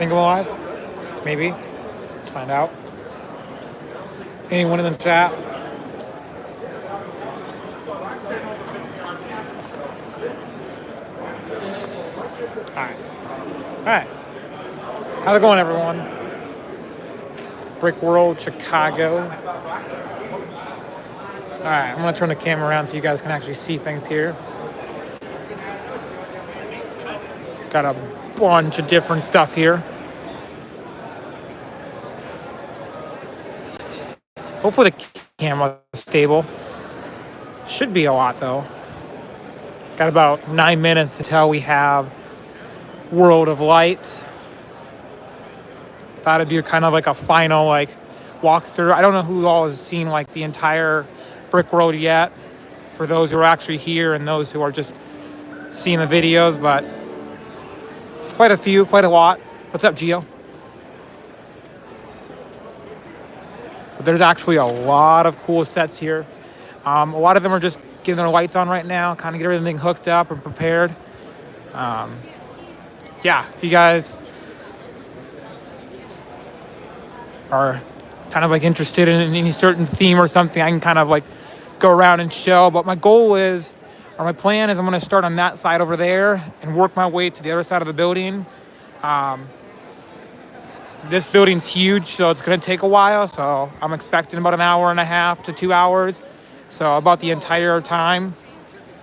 Think I'm alive? Maybe. Let's find out. Anyone in the chat? Alright. Alright. How's it going, everyone? Brickworld Chicago. Alright, I'm gonna turn the camera around so you guys can actually see things here. Got a bunch of different stuff here. Hopefully the camera's stable. Should be a lot though. Got about 9 minutes until we have World of Light. Thought I'd do kind of like a final walkthrough. I don't know who all has seen the entire Brickworld yet. For those who are actually here and those who are just seeing the videos, but it's quite a few, quite a lot. What's up, Gio? But there's actually a lot of cool sets here. A lot of them are just getting their lights on right now, kind of get everything hooked up and prepared. Yeah, if you guys are kind of interested in any certain theme or something, I can kind of go around and show. But my goal is, or my plan is, I'm going to start on that side over there and work my way to the other side of the building. This building's huge, so it's going to take a while. So I'm expecting about an hour and a half to 2 hours. So about the entire time.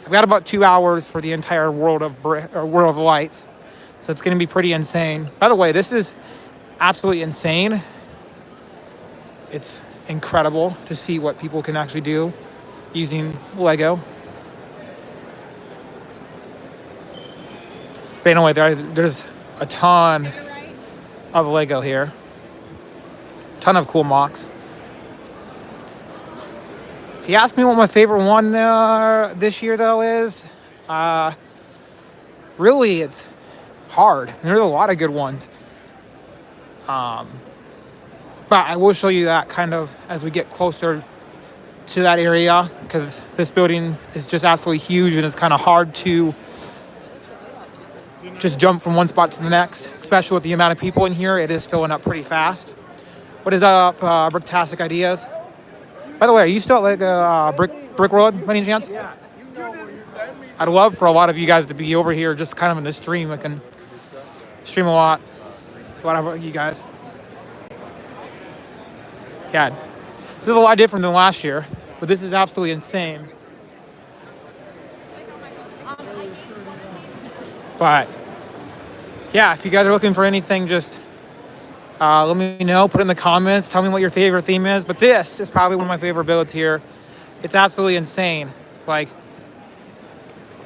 I've got about 2 hours for the entire World of Lights. So it's going to be pretty insane. By the way, this is absolutely insane. It's incredible to see what people can actually do using Lego. But anyway, there's a ton of Lego here. Ton of cool mocks. If you ask me what my favorite one this year though is, really it's hard. There's a lot of good ones. But I will show you that kind of as we get closer to that area, because this building is just absolutely huge and it's kind of hard to just jump from one spot to the next, especially with the amount of people in here. It is filling up pretty fast. What is up, Bricktastic Ideas? By the way, are you still at Brickworld by any chance? Yeah. I'd love for a lot of you guys to be over here just kind of in the stream. I can stream a lot. Whatever you guys. Yeah. This is a lot different than last year, but this is absolutely insane. But yeah, if you guys are looking for anything, just let me know. Put it in the comments. Tell me what your favorite theme is. But this is probably one of my favorite builds here. It's absolutely insane.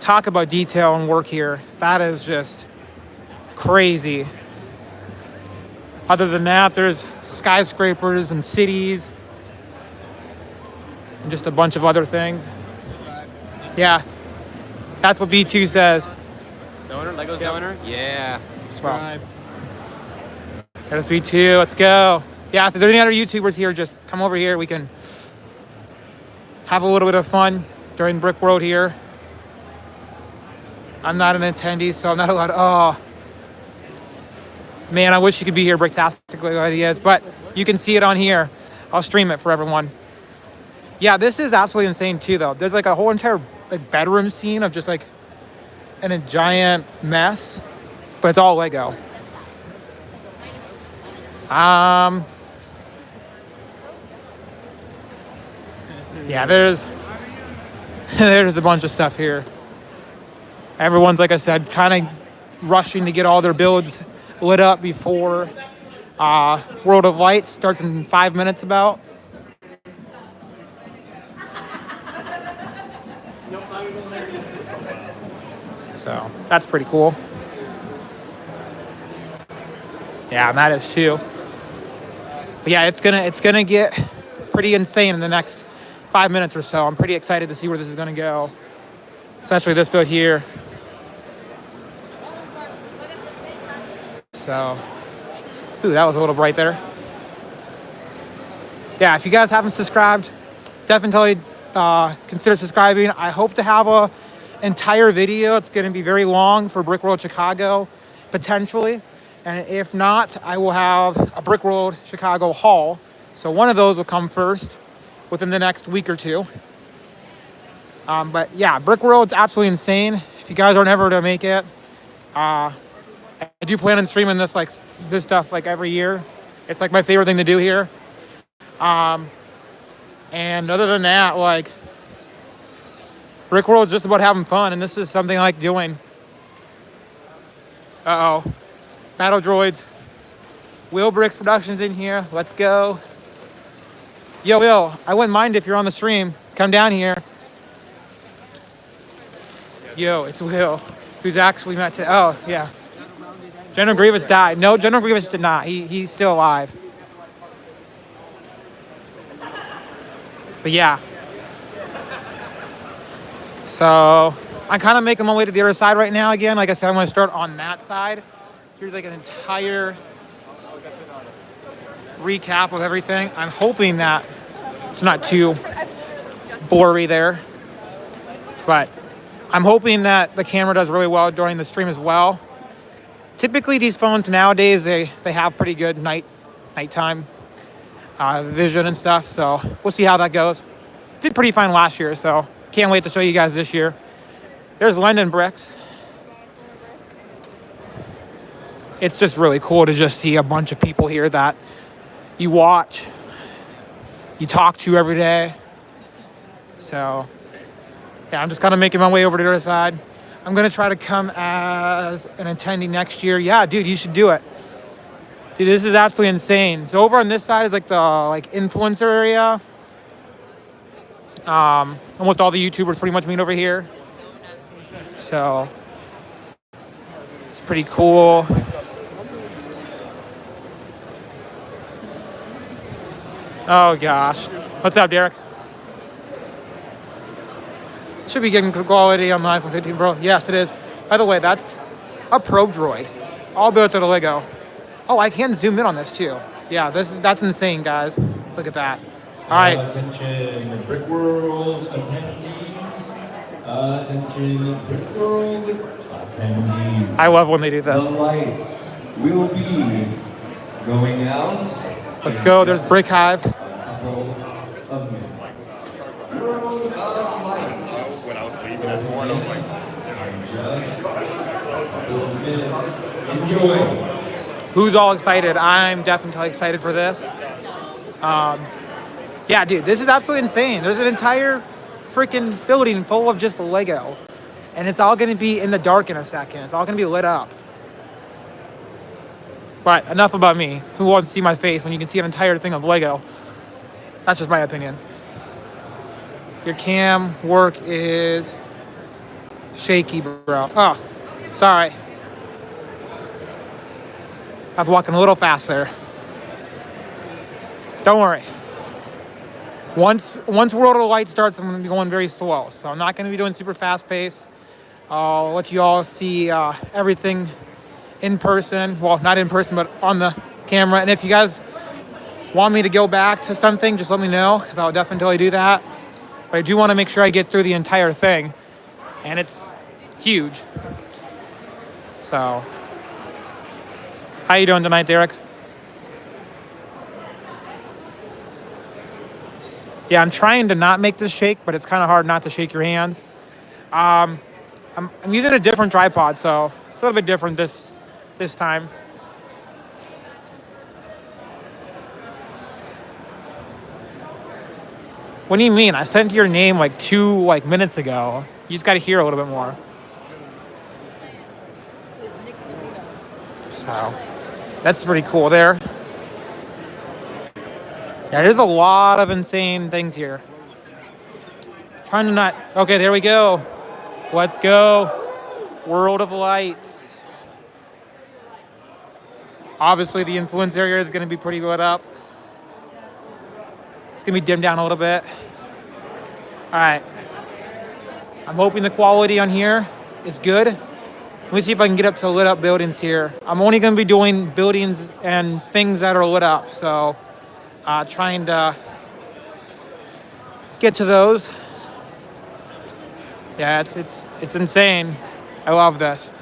Talk about detail and work here. That is just crazy. Other than that, there's skyscrapers and cities and just a bunch of other things. Yeah, that's what B2 says. Zoner, Lego Zoner? Yeah. Subscribe. There's B2, let's go. Yeah, if there's any other YouTubers here, just come over here. We can have a little bit of fun during Brickworld here. I'm not an attendee, so I'm not allowed to, oh. Man, I wish you could be here, Bricktastic Ideas, but you can see it on here. I'll stream it for everyone. Yeah, this is absolutely insane too, though. There's a whole entire bedroom scene of just in a giant mess, but it's all Lego. Yeah, there's a bunch of stuff here. Everyone's, like I said, kind of rushing to get all their builds lit up before World of Light starts in 5 minutes about. So that's pretty cool. Yeah, and that is too. But yeah, it's gonna get pretty insane in the next 5 minutes or so. I'm pretty excited to see where this is gonna go. Especially this build here. So, ooh, that was a little bright there. Yeah, if you guys haven't subscribed, definitely consider subscribing. I hope to have a entire video. It's going to be very long for Brickworld Chicago, potentially. And if not, I will have a Brickworld Chicago haul. So one of those will come first within the next week or two. But yeah, Brickworld's absolutely insane. If you guys are never to make it, I do plan on streaming this stuff like every year. It's like my favorite thing to do here. And other than that, like Brickworld's just about having fun, and this is something I like doing. Uh-oh. Battle Droids. Will Bricks Productions in here. Let's go. Yo, Will, I wouldn't mind if you're on the stream. Come down here. Yo, it's Will, who's actually met to. Oh, yeah. General Grievous died. No, General Grievous did not. He's still alive. But yeah. So I'm kind of making my way to the other side right now again. Like I said, I'm going to start on that side. Here's like an entire recap of everything. I'm hoping that it's not too blurry there. But I'm hoping that the camera does really well during the stream as well. Typically these phones nowadays, they have pretty good nighttime vision and stuff. So we'll see how that goes. Did pretty fine last year, so can't wait to show you guys this year. There's London Bricks. It's just really cool to just see a bunch of people here that you watch, you talk to every day. So yeah, I'm just kind of making my way over to the other side. I'm going to try to come as an attendee next year. Yeah, dude, you should do it. Dude, this is absolutely insane. So over on this side is like the influencer area. Almost all the YouTubers pretty much meet over here. So it's pretty cool. Oh gosh. What's up, Derek? Should be getting good quality on the iPhone 15 Pro. Yes, it is. By the way, that's a probe droid. All built out of Lego. Oh, I can zoom in on this too. Yeah, that's insane, guys. Look at that. All right. Attention, Brickworld attendees. Attention, Brickworld attendees. I love when they do this. The lights will be going out. Let's go. There's Brick Hive. A couple of minutes. World of Lights. When I was leaving this morning, I was like, Just a couple of minutes. Enjoy. Who's all excited? I'm definitely excited for this. Yeah, dude, this is absolutely insane. There's an entire freaking building full of just Lego. And it's all going to be in the dark in a second. It's all going to be lit up. But enough about me. Who wants to see my face when you can see an entire thing of Lego? That's just my opinion. Your cam work is shaky, bro. Oh, sorry. I was walking a little fast there. Don't worry. Once World of Light starts, I'm going to be going very slow. So I'm not going to be doing super fast pace. I'll let you all see everything in person. Well, not in person, but on the camera. And if you guys want me to go back to something, just let me know, because I'll definitely do that. But I do want to make sure I get through the entire thing. And it's huge. So, how you doing tonight, Derek? Yeah, I'm trying to not make this shake, but it's kind of hard not to shake your hands. I'm using a different tripod, so it's a little bit different this time. What do you mean? I sent your name like 2 minutes ago. You just got to hear a little bit more. So that's pretty cool there. Yeah, there's a lot of insane things here. Trying to not... Okay, there we go. Let's go. World of Lights. Obviously, the influence area is going to be pretty lit up. It's going to be dimmed down a little bit. All right. I'm hoping the quality on here is good. Let me see if I can get up to lit up buildings here. I'm only going to be doing buildings and things that are lit up, so trying to get to those. Yeah, it's insane. I love this.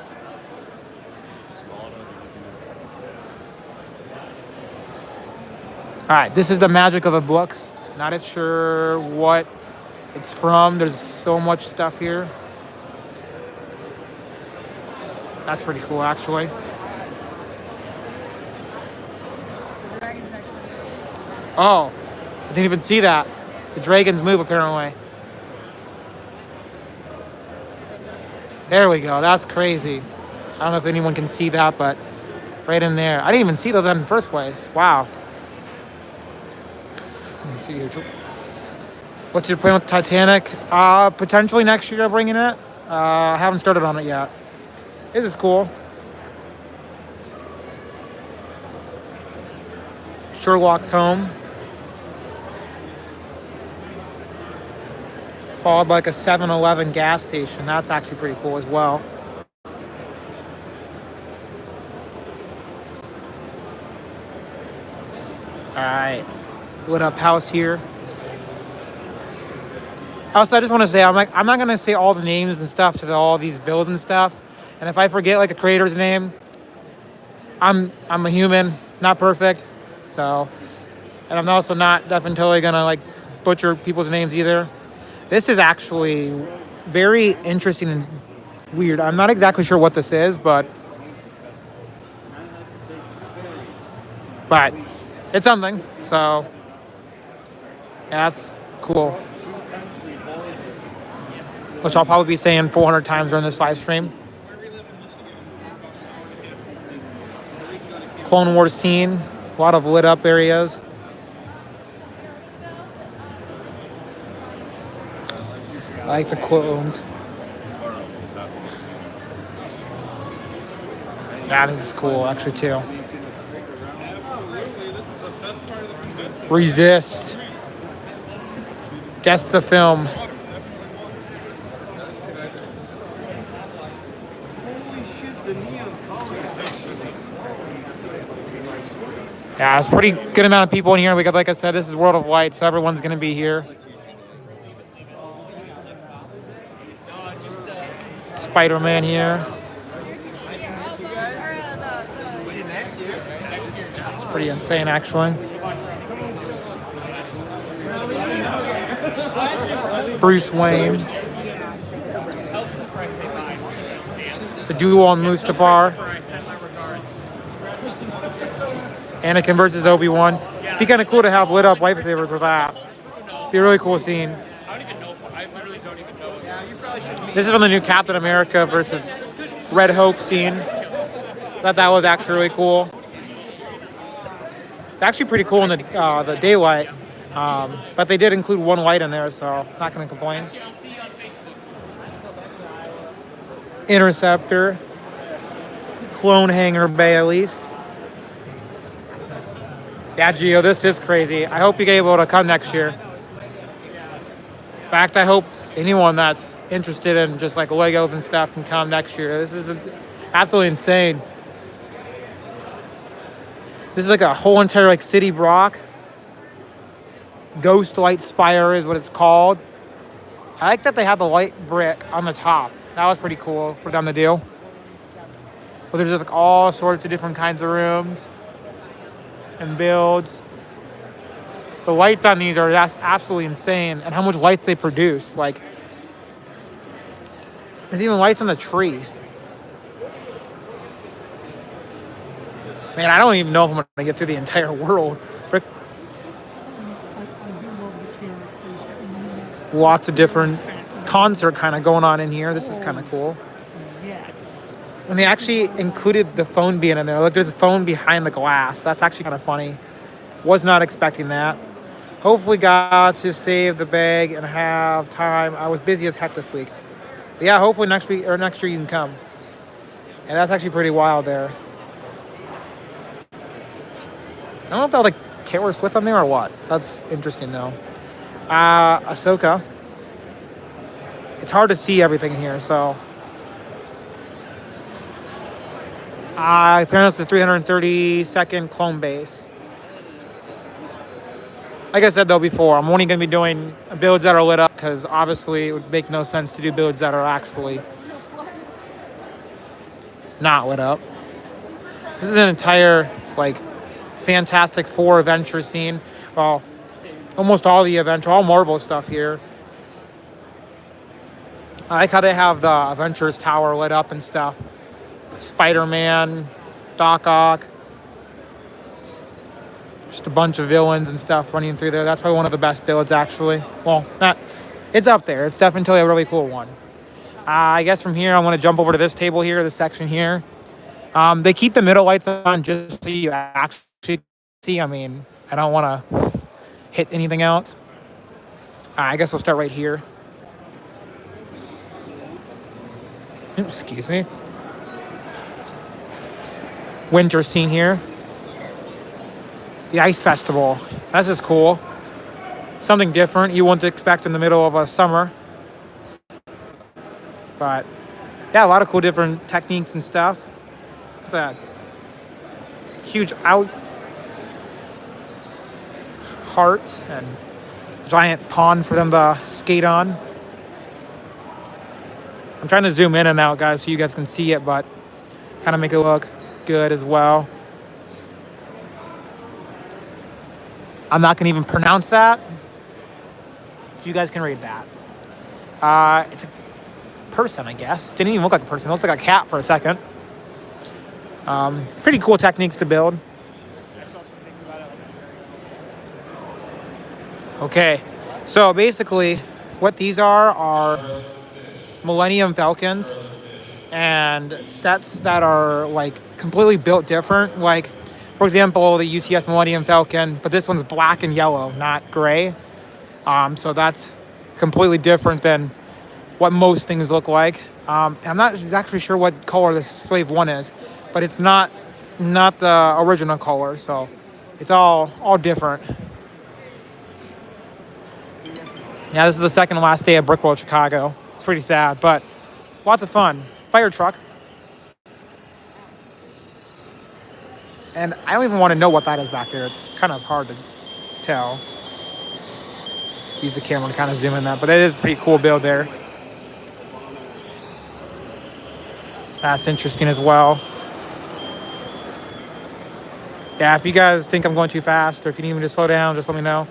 right, this is the magic of the books. Not sure what it's from. There's so much stuff here. That's pretty cool, actually. Oh, I didn't even see that. The dragons move, apparently. There we go. That's crazy. I don't know if anyone can see that, but right in there. I didn't even see those in the first place. Wow. Let me see here. What's your plan with Titanic? Potentially next year bringing it. I haven't started on it yet. This is cool. Sherlock's home. Followed by like a 7-Eleven gas station. That's actually pretty cool as well. All right, lit up house here. Also, I just want to say, I'm not gonna say all the names and stuff to all these builds and stuff. And if I forget like a creator's name, I'm a human, not perfect. So, and I'm also not definitely gonna like butcher people's names either. This is actually very interesting and weird. I'm not exactly sure what this is, but it's something. So yeah, that's cool. Which I'll probably be saying 400 times during this live stream. Clone Wars scene, a lot of lit up areas. I like the clones. Yeah, this is cool actually too. Resist. Guess the film. Yeah, it's a pretty good amount of people in here. We got, like I said, this is World of Light, so everyone's gonna be here. Spider-Man here. It's pretty insane, actually. Bruce Wayne. The duel on Mustafar. Anakin versus Obi-Wan. Be kind of cool to have lit up lightsabers with that. Be a really cool scene. This is from the new Captain America versus Red Hulk scene. Thought that was actually really cool. It's actually pretty cool in the daylight, but they did include one light in there, so not going to complain. Interceptor, clone hangar bay at least. Yeah, Gio, this is crazy. I hope you're able to come next year. In fact, I hope anyone that's interested in just like Legos and stuff can come next year. This is absolutely insane. This is like a whole entire like city block. Ghost Light Spire is what it's called. I like that they have the light brick on the top. That was pretty cool for them to do. But there's just like all sorts of different kinds of rooms and builds. The lights on these are that's absolutely insane, and how much lights they produce. Like, there's even lights on the tree. Man, I don't even know if I'm gonna get through the entire world. Lots of different concert kind of going on in here. This is kind of cool. Yes. And they actually included the phone being in there. Look, there's a phone behind the glass. That's actually kind of funny. Was not expecting that. Hopefully got to save the bag and have time. I was busy as heck this week. But yeah, hopefully next week or next year you can come. And that's actually pretty wild there. I don't know if they'll like Taylor Swift on there or what. That's interesting though. Ahsoka. It's hard to see everything here, so. Apparently it's the 332nd clone base. Like I said though before, I'm only going to be doing builds that are lit up because obviously it would make no sense to do builds that are actually not lit up. This is an entire like Fantastic Four adventure scene. Well, almost all the adventure, all Marvel stuff here. I like how they have the Avengers Tower lit up and stuff. Spider-Man, Doc Ock. Just a bunch of villains and stuff running through there. That's probably one of the best builds, actually. Well, not. It's up there. It's definitely a really cool one. I guess from here, I want to jump over to this table here, this section here. They keep the middle lights on just so you actually see. I mean, I don't want to hit anything else. I guess we'll start right here. Excuse me. Winter scene here. The Ice Festival. This is cool. Something different you wouldn't expect in the middle of a summer. But yeah, a lot of cool different techniques and stuff. It's a huge heart and giant pond for them to skate on. I'm trying to zoom in and out, guys, so you guys can see it, but kind of make it look good as well. I'm not going to even pronounce that. You guys can read that. It's a person, I guess. Didn't even look like a person. It looked like a cat for a second. Pretty cool techniques to build. Okay, so basically what these are Millennium Falcons and sets that are like completely built different. Like, for example, the UCS Millennium Falcon, but this one's black and yellow, not gray. So that's completely different than what most things look like. I'm not exactly sure what color this Slave 1 is, but it's not the original color, so it's all different. Yeah, this is the second to last day of Brickworld Chicago. It's pretty sad, but lots of fun. Fire truck. And I don't even want to know what that is back there. It's kind of hard to tell. Use the camera to kind of zoom in that, but it is a pretty cool build there. That's interesting as well. Yeah, if you guys think I'm going too fast, or if you need me to slow down, just let me know.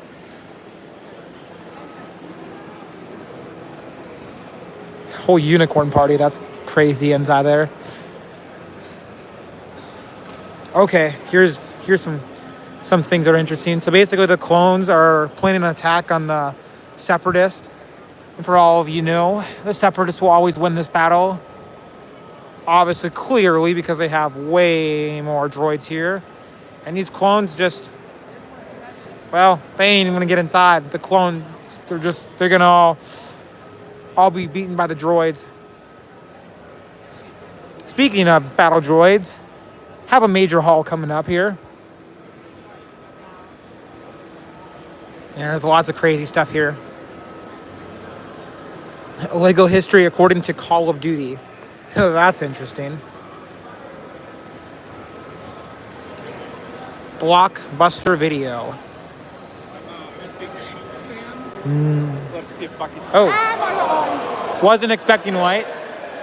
Whole unicorn party, that's crazy inside there. Okay, here's some things that are interesting. So basically the clones are planning an attack on the Separatists. And for all of you know, the Separatists will always win this battle. Obviously, clearly, because they have way more droids here. And these clones just, well, they ain't even gonna get inside. The clones, they're gonna all be beaten by the droids. Speaking of battle droids, have a major haul coming up here. And there's lots of crazy stuff here. Lego history according to Call of Duty. That's interesting. Blockbuster video. Let's see if Bucky's. Oh. Wasn't expecting lights.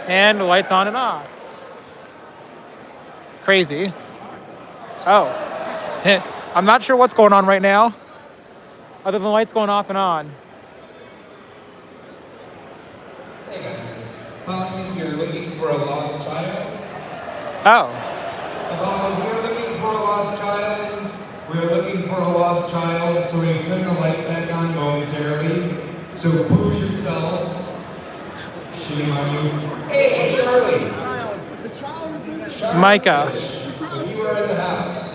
And the lights on and off. Crazy. Oh. I'm not sure what's going on right now, other than lights going off and on. Hey guys, apologies, we are looking for a lost child. Oh. Apologies, we are looking for a lost child. We are looking for a lost child, so we turn the lights back on momentarily. So boo yourselves. Shame on you. Hey, Charlie! Micah. If you are in the house,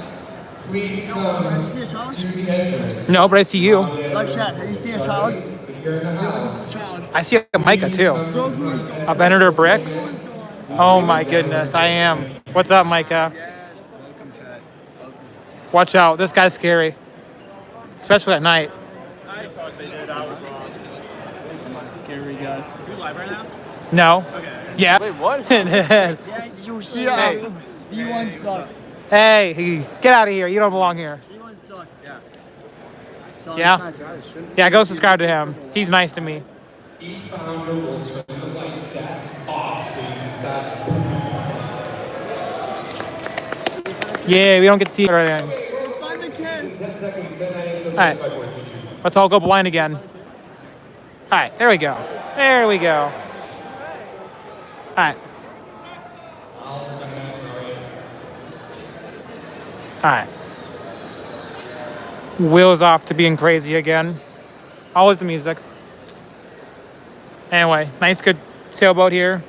please come to the entrance. No, but I see you. Left chat, have you seen a child? If you're in the house, I see a Micah too. A Venator Bricks. Oh my goodness, I am. What's up, Micah? Watch out, this guy's scary. Especially at night. I thought they did. I was wrong. Scary guys. You live right now? No. Okay. Yes. Wait, what? Yeah, did you see Hey. B1 suck. Hey, get out of here. You don't belong here. B1 suck. Yeah. So Yeah? Yeah, go subscribe to him. He's nice to me. E-Founder will turn the lights back off so you can stop booing us. Yeah, we don't get to see it right now. Okay, we're Such All right. a type of YouTube. Let's all go blind again. All right, there we go. There we go. All right. All right. Will's off to being crazy again. Always the music. Anyway, nice, good sailboat here.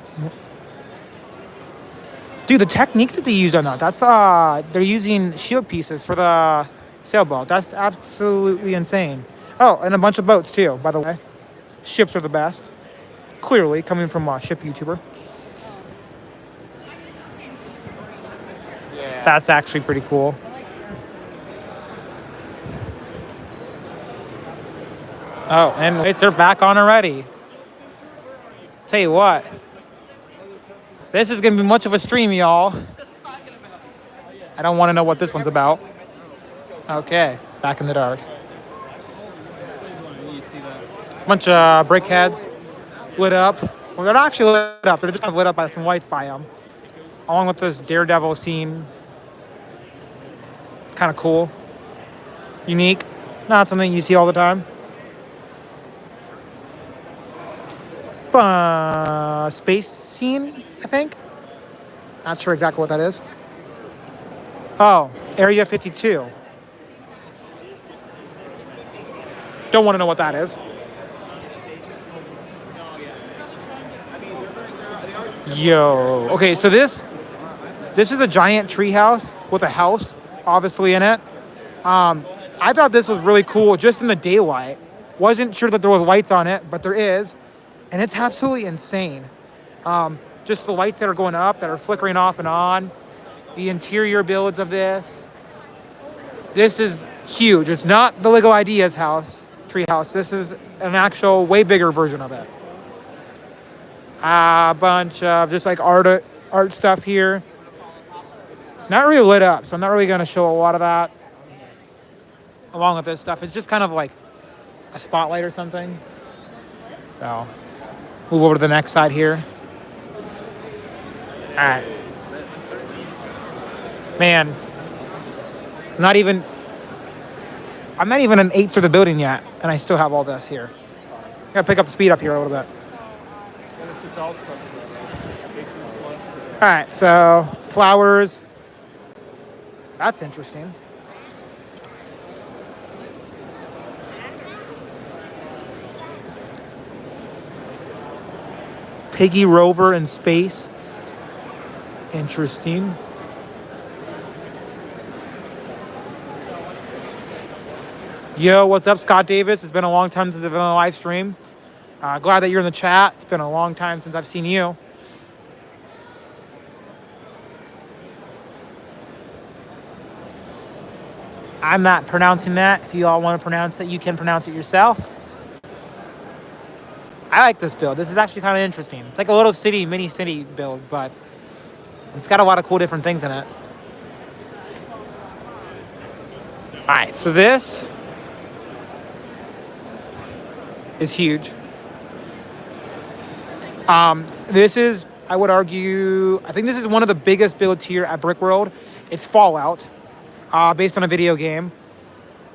Dude, the techniques that they used on that, that's, they're using shield pieces for the sailboat. That's absolutely insane. Oh, and a bunch of boats too, by the way. Ships are the best. Clearly, coming from a ship YouTuber. Yeah. That's actually pretty cool. Oh, and they're back on already. Tell you what. This is going to be much of a stream, y'all. I don't want to know what this one's about. Okay, back in the dark. Bunch of brickheads lit up. Well, they're not actually lit up. They're just kind of lit up by some lights by them. Along with this daredevil scene. Kind of cool. Unique. Not something you see all the time. Space scene, I think. Not sure exactly what that is. Oh, Area 52. Don't want to know what that is. Yo. Okay, so this is a giant treehouse with a house, obviously, in it. I thought this was really cool just in the daylight. Wasn't sure that there was lights on it, but there is. And it's absolutely insane. Just the lights that are going up, that are flickering off and on. The interior builds of this. This is huge. It's not the Lego Ideas house, treehouse. This is an actual, way bigger version of it. A bunch of just like art stuff here. Not really lit up, so I'm not really going to show a lot of that. Along with this stuff, it's just kind of like a spotlight or something. So, move over to the next side here. All right. Man, I'm not even an eighth of the building yet, and I still have all this here. Gotta pick up the speed up here a little bit. All right, so flowers. That's interesting. Piggy Rover in space. Interesting. Yo, what's up, Scott Davis? It's been a long time since I've been on a live stream. Glad that you're in the chat. It's been a long time since I've seen you. I'm not pronouncing that. If you all want to pronounce it, you can pronounce it yourself. I like this build. This is actually kind of interesting. It's like a little city, mini city build, but it's got a lot of cool different things in it. All right, so this is huge. This is, I would argue, I think this is one of the biggest builds here at Brickworld. It's Fallout, based on a video game.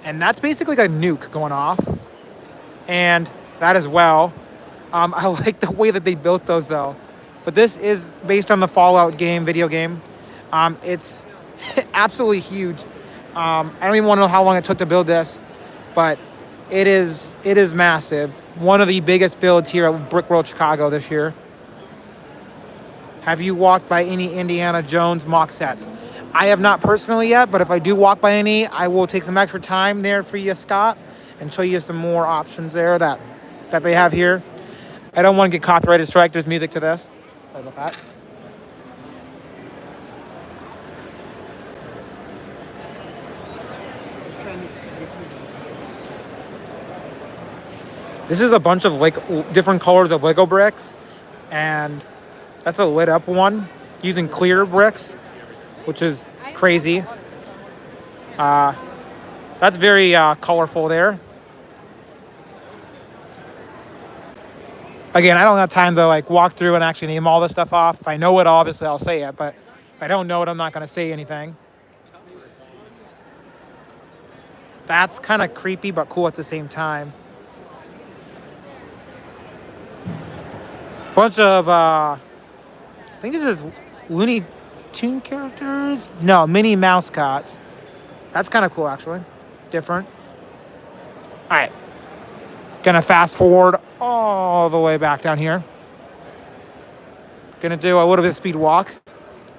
And that's basically like a nuke going off. And that as well. I like the way that they built those though. But this is based on the Fallout game, video game. It's absolutely huge. I don't even want to know how long it took to build this, but it is massive. One of the biggest builds here at Brickworld Chicago this year. Have you walked by any Indiana Jones mock sets? I have not personally yet, but if I do walk by any, I will take some extra time there for you, Scott, and show you some more options there that they have here. I don't want to get copyrighted strike. There's music to this. Sorry about that. This is a bunch of like different colors of Lego bricks, and that's a lit up one using clear bricks, which is crazy. That's very colorful there. Again, I don't have time to like walk through and actually name all this stuff off. If I know it, obviously I'll say it, but if I don't know it, I'm not going to say anything. That's kind of creepy but cool at the same time. Bunch of, I think this is Looney Tune characters? No, Minnie Mousecots. That's kind of cool, actually. Different. All right. Gonna fast forward all the way back down here. Gonna do a little bit of speed walk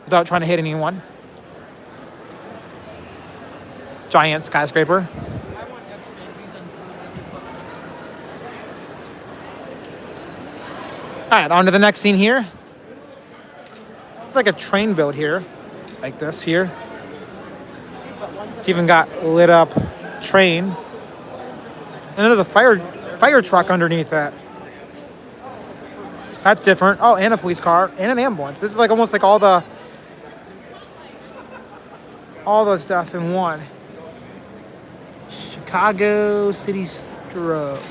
without trying to hit anyone. Giant skyscraper. All right, on to the next scene here. It's like a train build here, like this here. It's even got lit up train. And there's a fire truck underneath that. That's different. Oh, and a police car and an ambulance. This is like almost like all the stuff in one. Chicago City Strobe.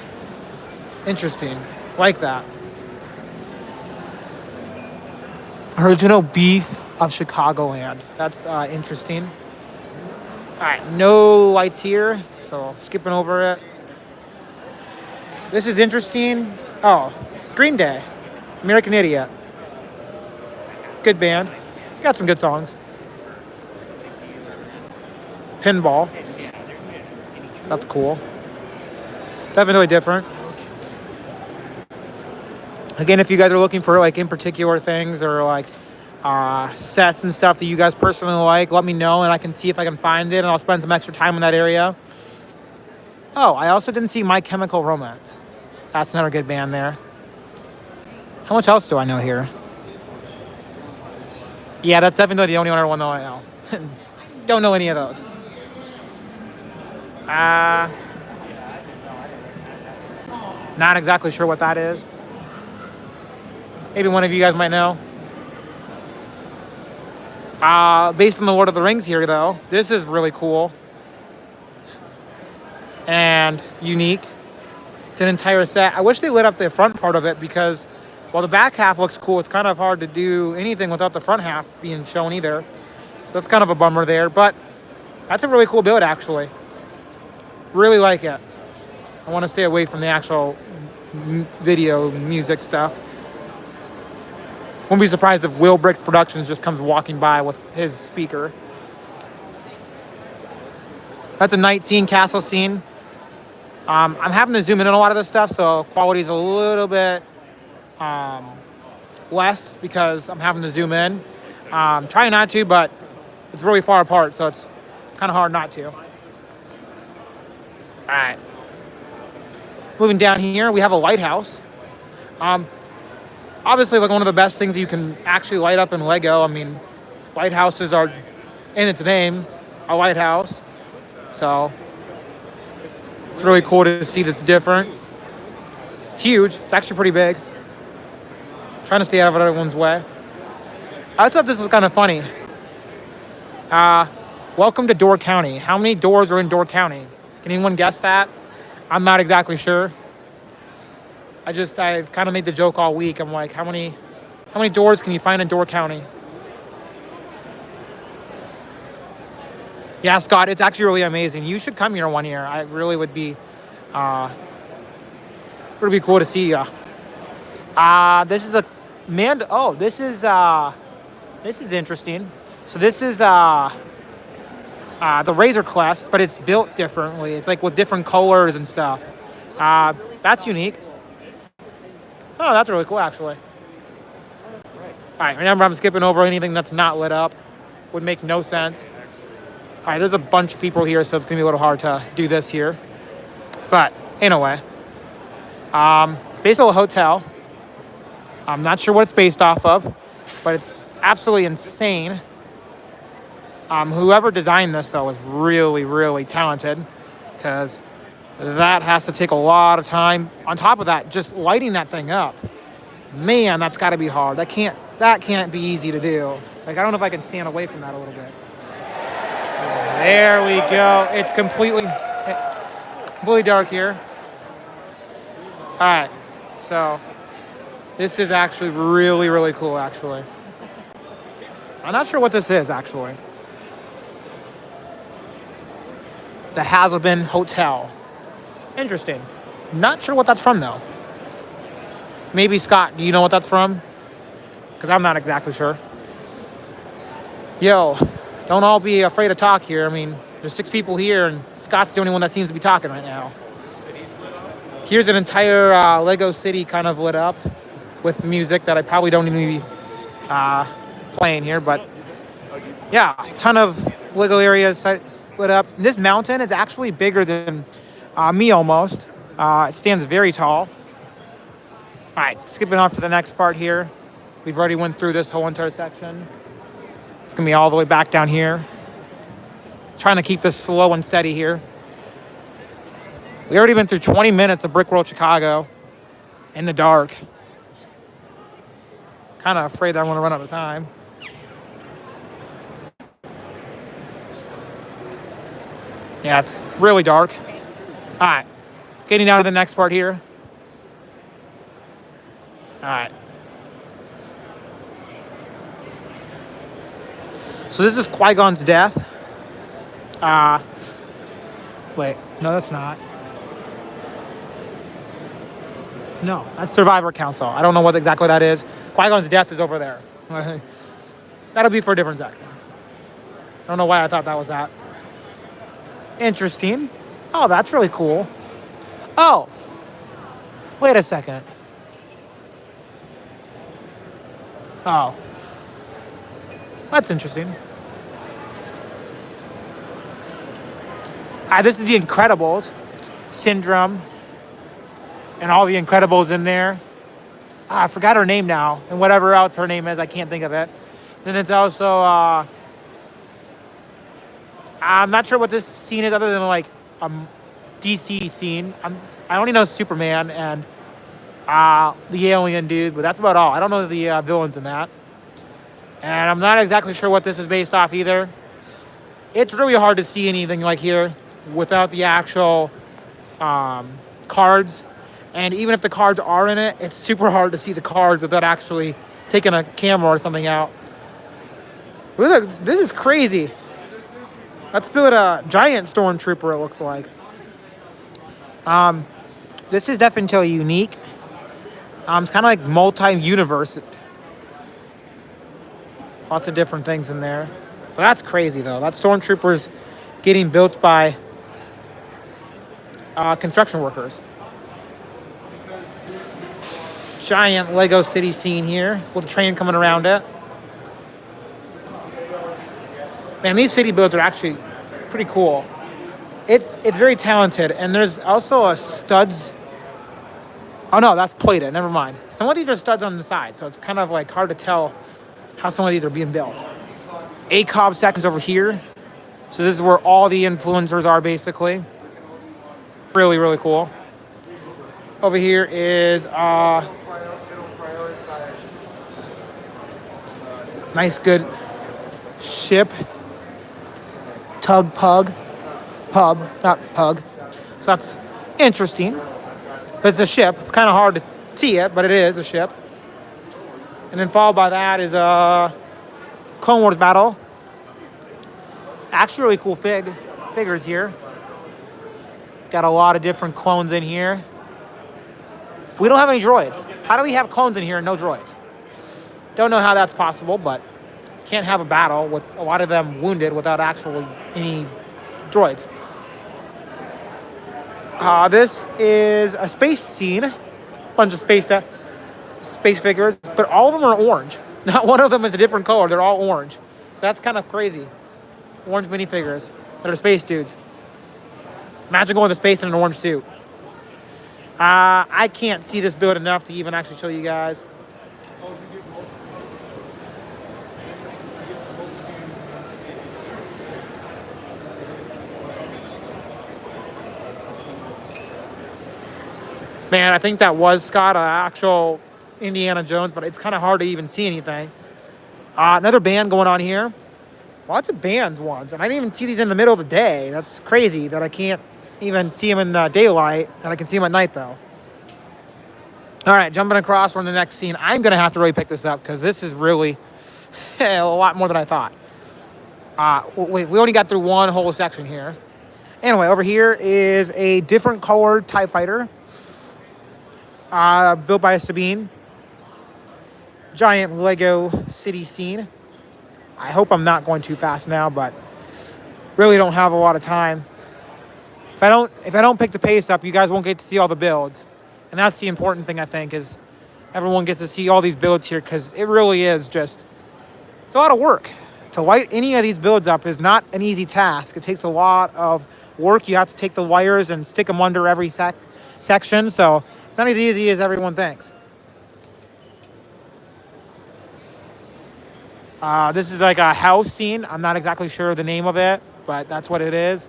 Interesting. Like that. Original beef of Chicagoland. That's interesting. All right, no lights here, so skipping over it. This is interesting. Oh, Green Day, American Idiot. Good band. Got some good songs. Pinball. That's cool. Definitely different. Again, if you guys are looking for like in particular things or like sets and stuff that you guys personally like, let me know and I can see if I can find it and I'll spend some extra time in that area. Oh, I also didn't see My Chemical Romance. That's another good band there. How much else do I know here? Yeah, that's definitely the only other one that I know. Don't know any of those. Not exactly sure what that is. Maybe one of you guys might know. Based on the Lord of the Rings here, though, this is really cool and unique. It's an entire set. I wish they lit up the front part of it because while the back half looks cool, it's kind of hard to do anything without the front half being shown either. So that's kind of a bummer there, but that's a really cool build, actually. Really like it. I want to stay away from the actual video music stuff. Wouldn't be surprised if Will Bricks Productions just comes walking by with his speaker. That's a night scene, castle scene. I'm having to zoom in on a lot of this stuff, so quality's a little bit less because I'm having to zoom in. Trying not to, but it's really far apart, so it's kind of hard not to. All right. Moving down here, we have a lighthouse. Obviously, like one of the best things you can actually light up in Lego. I mean, lighthouses are, in its name, a lighthouse. So, it's really cool to see that's different. It's huge. It's actually pretty big. Trying to stay out of everyone's way. I just thought this was kind of funny. Welcome to Door County. How many doors are in Door County? Can anyone guess that? I'm not exactly sure. I've kind of made the joke all week. I'm like, how many doors can you find in Door County? Yeah, Scott, it's actually really amazing. You should come here one year. I really would be cool to see you. This is a man. Oh, this is interesting. So this is the Razor Crest, but it's built differently. It's like with different colors and stuff. That's unique. Oh, that's really cool, actually. All right, remember I'm skipping over anything that's not lit up. Would make no sense. All right, there's a bunch of people here, so it's going to be a little hard to do this here. But anyway, it's based on a hotel. I'm not sure what it's based off of, but it's absolutely insane. Whoever designed this, though, is really, really talented because that has to take a lot of time. On top of that, just lighting that thing up, man, that's got to be hard. That can't be easy to do. Like, I don't know if I can stand away from that a little bit. There we go. It's completely dark here. All right, so this is actually really, really cool, actually. I'm not sure what this is, actually. the Hazelbin Hotel. Interesting. Not sure what that's from, though. Maybe Scott, do you know what that's from? Because I'm not exactly sure. Yo, don't all be afraid to talk here. I mean, there's 6 people here, and Scott's the only one that seems to be talking right now. Here's an entire Lego city kind of lit up with music that I probably don't even be playing here, but yeah, a ton of Lego areas lit up. This mountain is actually bigger than me almost. It stands very tall. All right, skipping off to the next part here. We've already went through this whole entire section. It's gonna be all the way back down here. Trying to keep this slow and steady here. We already been through 20 minutes of Brickworld Chicago in the dark. Kind of afraid that I'm gonna run out of time. Yeah, it's really dark. All right, getting down to the next part here. All right. So this is Qui-Gon's death. Wait, no, that's not. No, that's Survivor Council. I don't know what exactly that is. Qui-Gon's death is over there. That'll be for a different section. I don't know why I thought that was that. Interesting. Oh, that's really cool. Oh, wait a second. Oh, that's interesting. This is the Incredibles Syndrome and all the Incredibles in there. I forgot her name now, and whatever else her name is, I can't think of it. Then it's also, I'm not sure what this scene is other than like a DC scene. I only know Superman and the alien dude, but that's about all. I don't know the villains in that. And I'm not exactly sure what this is based off either. It's really hard to see anything like here without the actual cards. And even if the cards are in it, it's super hard to see the cards without actually taking a camera or something out. Look, this is crazy. Let's build a giant stormtrooper, it looks like. This is definitely unique. It's kind of like multi-universe. Lots of different things in there. But that's crazy, though. That stormtrooper's getting built by construction workers. Giant Lego city scene here with a train coming around it. Man, these city builds are actually pretty cool. It's very talented, and there's also a studs. Oh no, that's plated. Never mind. Some of these are studs on the side, so it's kind of like hard to tell how some of these are being built. ACOB sections over here. So this is where all the influencers are basically. Really, really cool. Over here is nice, good ship. Pub. Not pug. So that's interesting. But it's a ship. It's kind of hard to see it, but it is a ship. And then followed by that is a Clone Wars battle. Actually really cool figures here. Got a lot of different clones in here. We don't have any droids. How do we have clones in here and no droids? Don't know how that's possible, but can't have a battle with a lot of them wounded without actually any droids. This is a space scene. Bunch of space figures, but all of them are orange. Not one of them is a different color. They're all orange. So that's kind of crazy. Orange minifigures that are space dudes. Imagine going to space in an orange suit. I can't see this build enough to even actually show you guys. Man, I think that was Scott, actual Indiana Jones, but it's kind of hard to even see anything. Another band going on here. Lots of bands ones, and I didn't even see these in the middle of the day. That's crazy that I can't even see them in the daylight, and I can see them at night, though. All right, jumping across, we're in the next scene. I'm going to have to really pick this up, because this is really a lot more than I thought. We only got through one whole section here. Anyway, over here is a different colored TIE fighter, built by Sabine. Giant Lego city scene. I hope I'm not going too fast now, but really don't have a lot of time. If I don't pick the pace up, you guys won't get to see all the builds. And that's the important thing, I think, is everyone gets to see all these builds here, because it really is just, it's a lot of work. To light any of these builds up is not an easy task. It takes a lot of work. You have to take the wires and stick them under every section, so it's not as easy as everyone thinks. This is like a house scene. I'm not exactly sure the name of it, but that's what it is.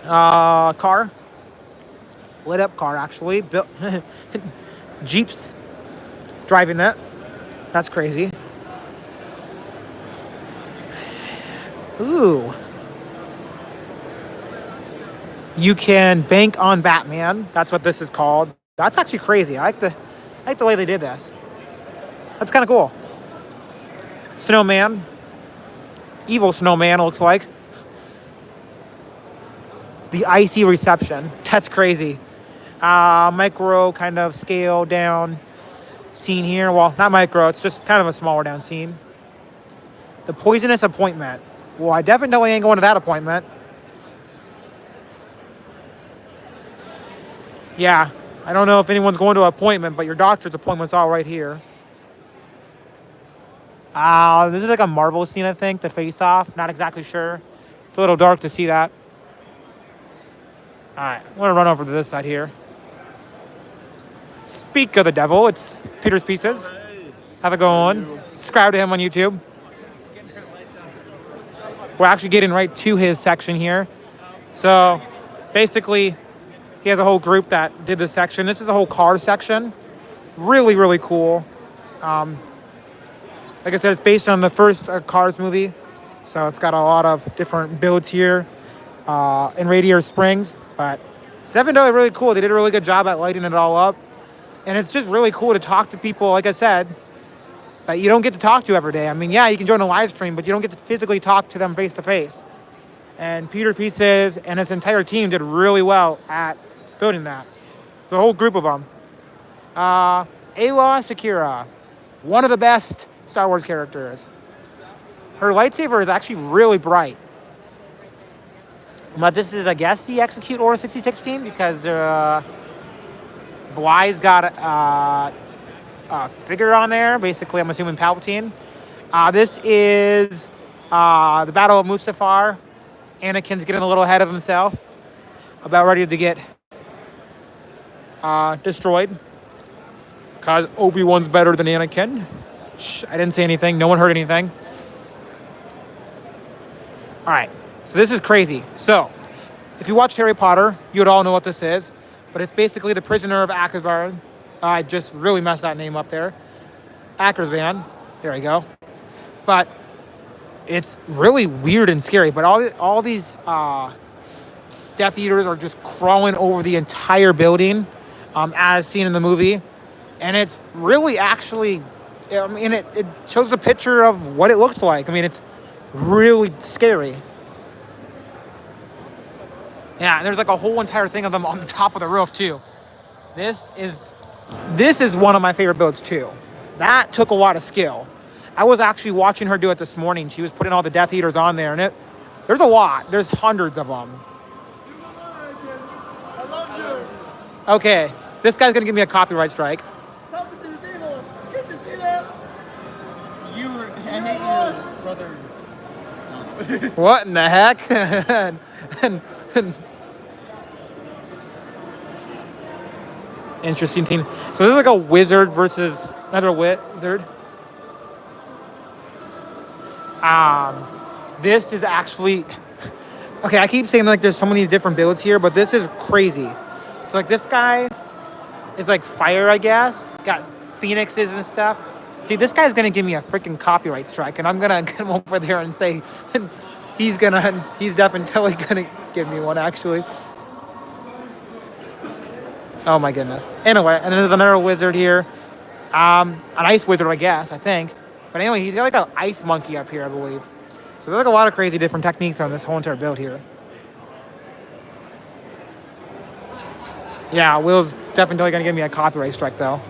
Car. Lit up car, actually. Built Jeeps driving that. That's crazy. Ooh. You can bank on Batman. That's what this is called. That's actually crazy. I like the way they did this. That's kind of cool. Snowman. Evil snowman, it looks like. The icy reception. That's crazy. Micro kind of scale down scene here. Well, not micro. It's just kind of a smaller down scene. The poisonous appointment. Well, I definitely ain't going to that appointment. Yeah. I don't know if anyone's going to an appointment, but your doctor's appointment's all right here. This is like a Marvel scene, I think. The face-off. Not exactly sure. It's a little dark to see that. Alright, I'm going to run over to this side here. Speak of the devil, it's Peter's Pieces. How's it going? Subscribe to him on YouTube. We're actually getting right to his section here. So, basically, he has a whole group that did this section. This is a whole car section. Really, really cool. Like I said, it's based on the first Cars movie. So, it's got a lot of different builds here in Radiator Springs. But it's definitely really cool. They did a really good job at lighting it all up. And it's just really cool to talk to people, like I said, that you don't get to talk to every day. I mean, yeah, you can join a live stream, but you don't get to physically talk to them face to face. And Peter Pieces and his entire team did really well at building that. It's a whole group of them. Ayla Secura, one of the best Star Wars characters. Her lightsaber is actually really bright. But this is, I guess, the Execute Order 6016, because Bly's got a figure on there. Basically, I'm assuming Palpatine. This is the Battle of Mustafar. Anakin's getting a little ahead of himself. About ready to get destroyed. Because Obi-Wan's better than Anakin. Shh, I didn't say anything. No one heard anything. Alright, so this is crazy. So, if you watched Harry Potter, you would all know what this is. But it's basically the prisoner of Azkaban. I just really messed that name up there. Azkaban. There we go. But it's really weird and scary. But all these Death Eaters are just crawling over the entire building, as seen in the movie. And it's really actually, I mean, it shows a picture of what it looks like. I mean, it's really scary. Yeah, and there's like a whole entire thing of them on the top of the roof too. This is one of my favorite builds too. That took a lot of skill. I was actually watching her do it this morning. She was putting all the Death Eaters on there, and there's a lot. There's hundreds of them. I love you. Okay, this guy's gonna give me a copyright strike. Palpatine is evil. Can't you see that? I hate you, brother. What in the heck? Interesting thing. So this is like a wizard versus another wizard. This is actually, okay, I keep saying like there's so many different builds here, but this is crazy. So like this guy is like fire, I guess. Got phoenixes and stuff. Dude, this guy's gonna give me a freaking copyright strike, and I'm gonna get him over there and say he's definitely gonna give me one, actually. Oh my goodness. Anyway, and then there's another wizard here. An ice wizard, I guess, I think. But anyway, he's got like an ice monkey up here, I believe. So there's like a lot of crazy different techniques on this whole entire build here. Yeah, Will's definitely going to give me a copyright strike, though.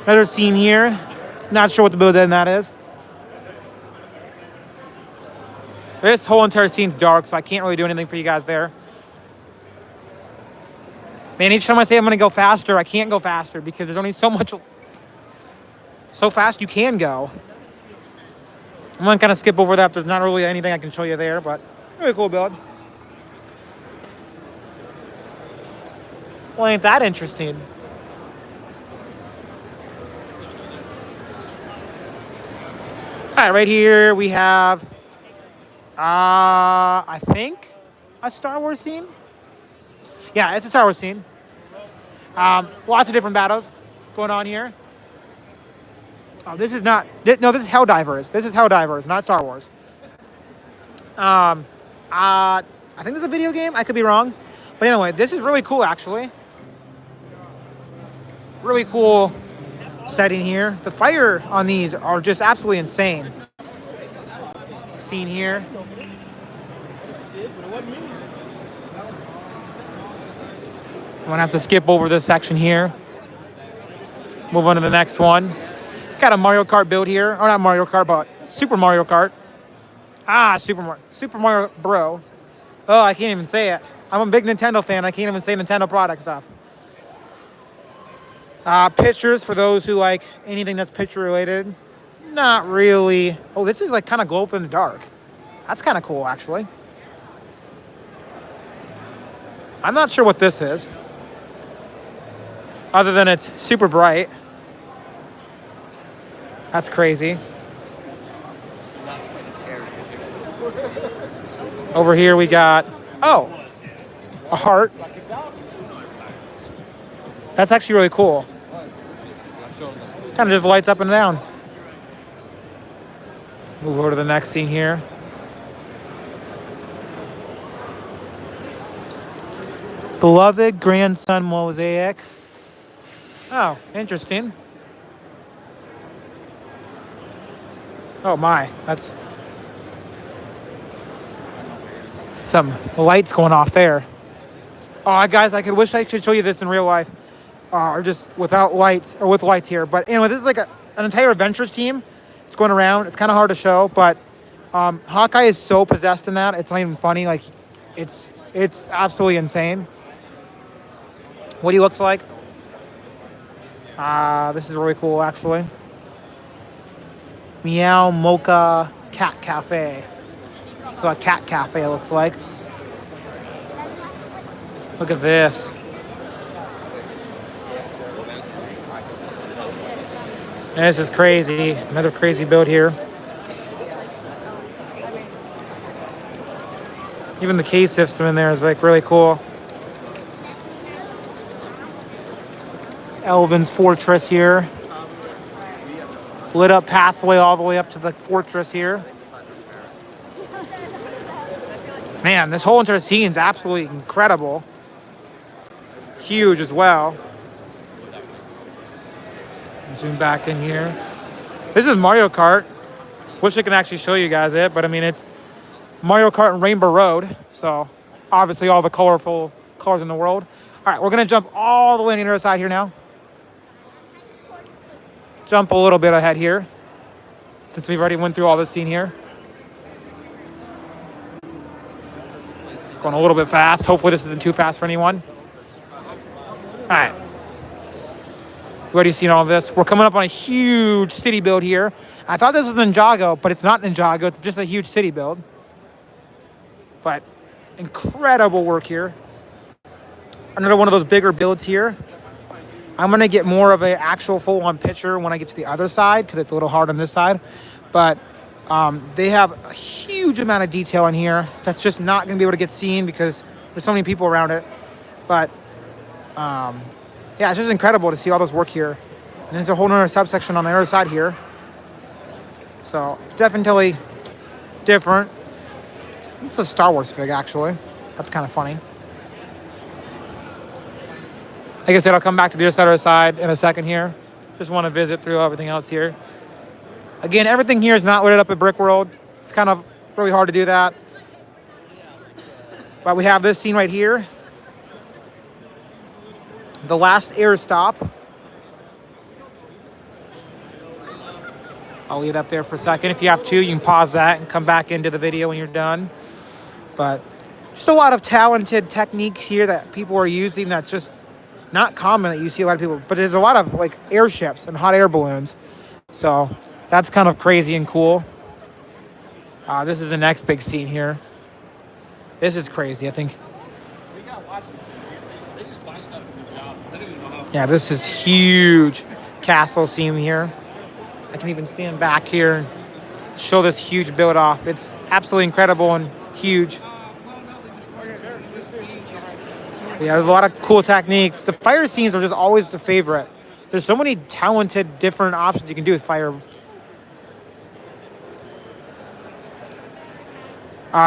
Another scene here. Not sure what the build in that is. This whole entire scene's dark, so I can't really do anything for you guys there. Man, each time I say I'm going to go faster, I can't go faster because there's only so fast you can go. I'm going to kind of skip over that. There's not really anything I can show you there, but really cool build. Well, ain't that interesting? All right, right here we have, I think, a Star Wars scene. Yeah, it's a Star Wars scene. Lots of different battles going on here. Oh, this is not, no, this is Helldivers. This is Helldivers, not Star Wars. I think this is a video game. I could be wrong. But anyway, this is really cool, actually. Really cool setting here. The fire on these are just absolutely insane. Scene here. I'm gonna have to skip over this section here. Move on to the next one. Got a Mario Kart build here. Or not Mario Kart, but Super Mario Kart. Super Mario Bro. Oh, I can't even say it. I'm a big Nintendo fan. I can't even say Nintendo product stuff. Pictures for those who like anything that's picture related. Not really. Oh, this is like kind of glow up in the dark. That's kind of cool, actually. I'm not sure what this is. Other than it's super bright. That's crazy. Over here we got, oh, a heart. That's actually really cool. Kind of just lights up and down. Move over to the next scene here. Beloved grandson mosaic. Oh, interesting. Oh my, that's some lights going off there. Oh, guys, I wish I could show you this in real life. Or just without lights, or with lights here. But anyway, this is like an entire adventures team. It's going around. It's kind of hard to show, but Hawkeye is so possessed in that. It's not even funny. Like, it's absolutely insane. What he looks like. This is really cool, actually. Meow Mocha Cat Cafe. So a cat cafe, it looks like. Look at this. And this is crazy. Another crazy build here. Even the case system in there is like really cool. It's Elvin's Fortress here. Lit up pathway all the way up to the fortress here. Man, this whole entire scene is absolutely incredible. Huge as well. Zoom back in here. This is Mario Kart. Wish I could actually show you guys it, but I mean, it's Mario Kart and Rainbow Road. So obviously all the colorful colors in the world. All right, we're gonna jump all the way on the other side here now. Jump a little bit ahead here, since we've already went through all this scene here. Going a little bit fast. Hopefully this isn't too fast for anyone. All right. We've already seen all of this. We're coming up on a huge city build here. I thought this was Ninjago, but it's not Ninjago. It's just a huge city build. But incredible work here. Another one of those bigger builds here. I'm going to get more of an actual full-on picture when I get to the other side because it's a little hard on this side. But they have a huge amount of detail in here that's just not going to be able to get seen because there's so many people around it. But yeah, it's just incredible to see all this work here. And there's a whole other subsection on the other side here. So it's definitely different. It's a Star Wars fig, actually. That's kind of funny. Like I said, I'll come back to the other side in a second here. Just want to visit through everything else here. Again, everything here is not lit up at Brickworld. It's kind of really hard to do that. But we have this scene right here. the last air stop. I'll leave it up there for a second. If you have to, you can pause that and come back into the video when you're done. But just a lot of talented techniques here that people are using that's just not common that you see a lot of people. But there's a lot of like airships and hot air balloons. So that's kind of crazy and cool. This is the next big scene here. This is crazy, I think. Yeah, this is huge castle scene here. I can even stand back here and show this huge build off. It's absolutely incredible and huge. Yeah, there's a lot of cool techniques. The fire scenes are just always the favorite. There's so many talented different options you can do with fire.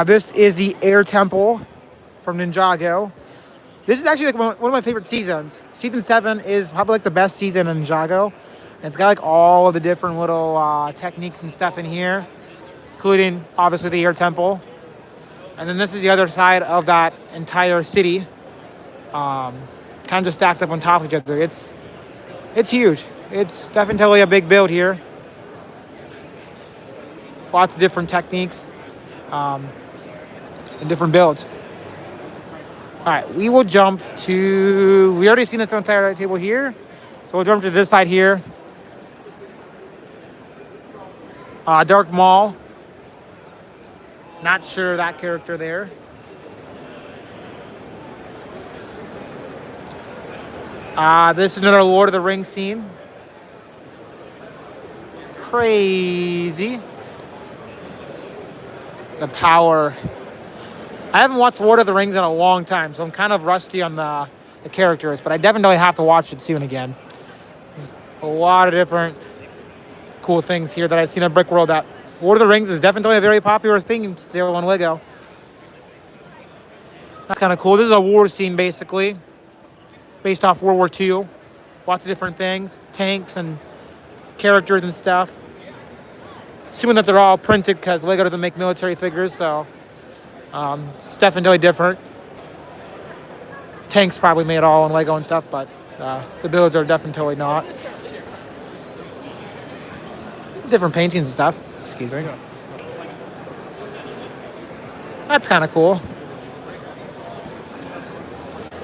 This is the Air Temple from Ninjago. This is actually like one of my favorite seasons. Season 7 is probably like the best season in Ninjago. And it's got like all of the different little techniques and stuff in here, including obviously the Air Temple. And then this is the other side of that entire city. Kind of just stacked up on top of each other. It's huge. It's definitely a big build here. Lots of different techniques and different builds. All right, we will jump to, we already seen this entire table here. So we'll jump to this side here. Dark Maul. Not sure that character there. This is another Lord of the Rings scene. Crazy. The power. I haven't watched Lord of the Rings in a long time, so I'm kind of rusty on the characters, but I definitely have to watch it soon again. A lot of different cool things here that I've seen at Brickworld. That Lord of the Rings is definitely a very popular thing still on Lego. That's kind of cool. This is a war scene, basically, based off World War II. Lots of different things, tanks and characters and stuff. Assuming that they're all printed because Lego doesn't make military figures, so it's definitely different. Tanks probably made all in Lego and stuff, but the builds are definitely not. Different paintings and stuff. Excuse me. That's kind of cool.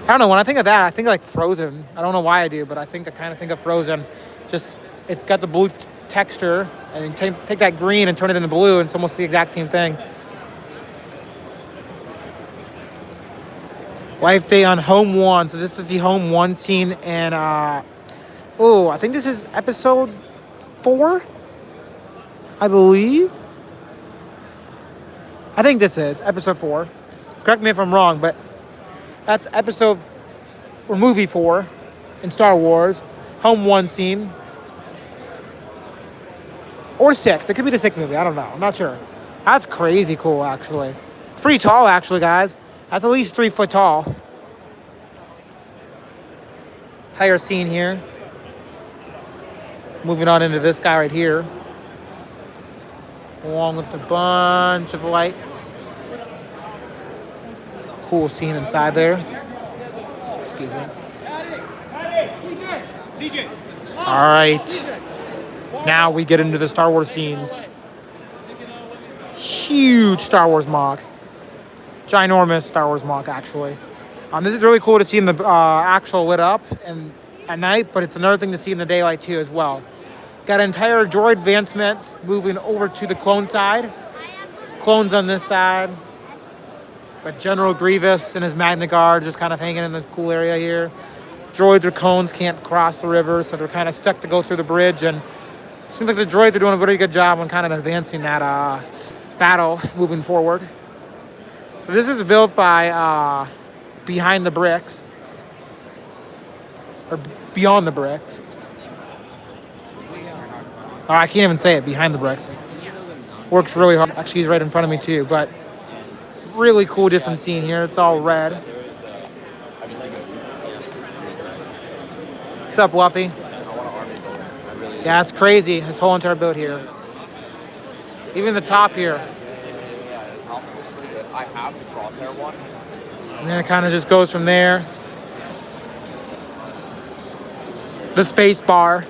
I don't know, when I think of that, I think of like Frozen. I don't know why I do, but I kind of think of Frozen. Just, it's got the blue texture, and take that green and turn it into blue, and it's almost the exact same thing. Life Day on Home 1. So this is the Home 1 scene, and I think this is episode 4, I believe. I think this is episode 4. Correct me if I'm wrong, but that's episode or movie 4 in Star Wars. Home 1 scene. Or 6. It could be the 6th movie. I don't know. I'm not sure. That's crazy cool, actually. It's pretty tall, actually, guys. That's at least 3 foot tall. Entire scene here. Moving on into this guy right here. Along with a bunch of lights. Cool scene inside there. Excuse me. All right. Now we get into the Star Wars scenes. Huge Star Wars mock. Ginormous Star Wars mock, actually. This is really cool to see in the actual lit up and at night, but it's another thing to see in the daylight too as well. Got entire droid advancements moving over to the clone side. Clones on this side. But General Grievous and his Magna Guard just kind of hanging in this cool area here. Droids or clones can't cross the river, so they're kind of stuck to go through the bridge. And it seems like the droids are doing a very good job on kind of advancing that battle moving forward. So this is built by Behind the Bricks. Or Beyond the Bricks. Oh, I can't even say it, Behind the Bricks. Works really hard. Actually, he's right in front of me too, but really cool different scene here. It's all red. What's up, Luffy? Yeah, it's crazy. This whole entire build here. Even the top here. I have the crosshair one. And then it kind of just goes from there. The space bar.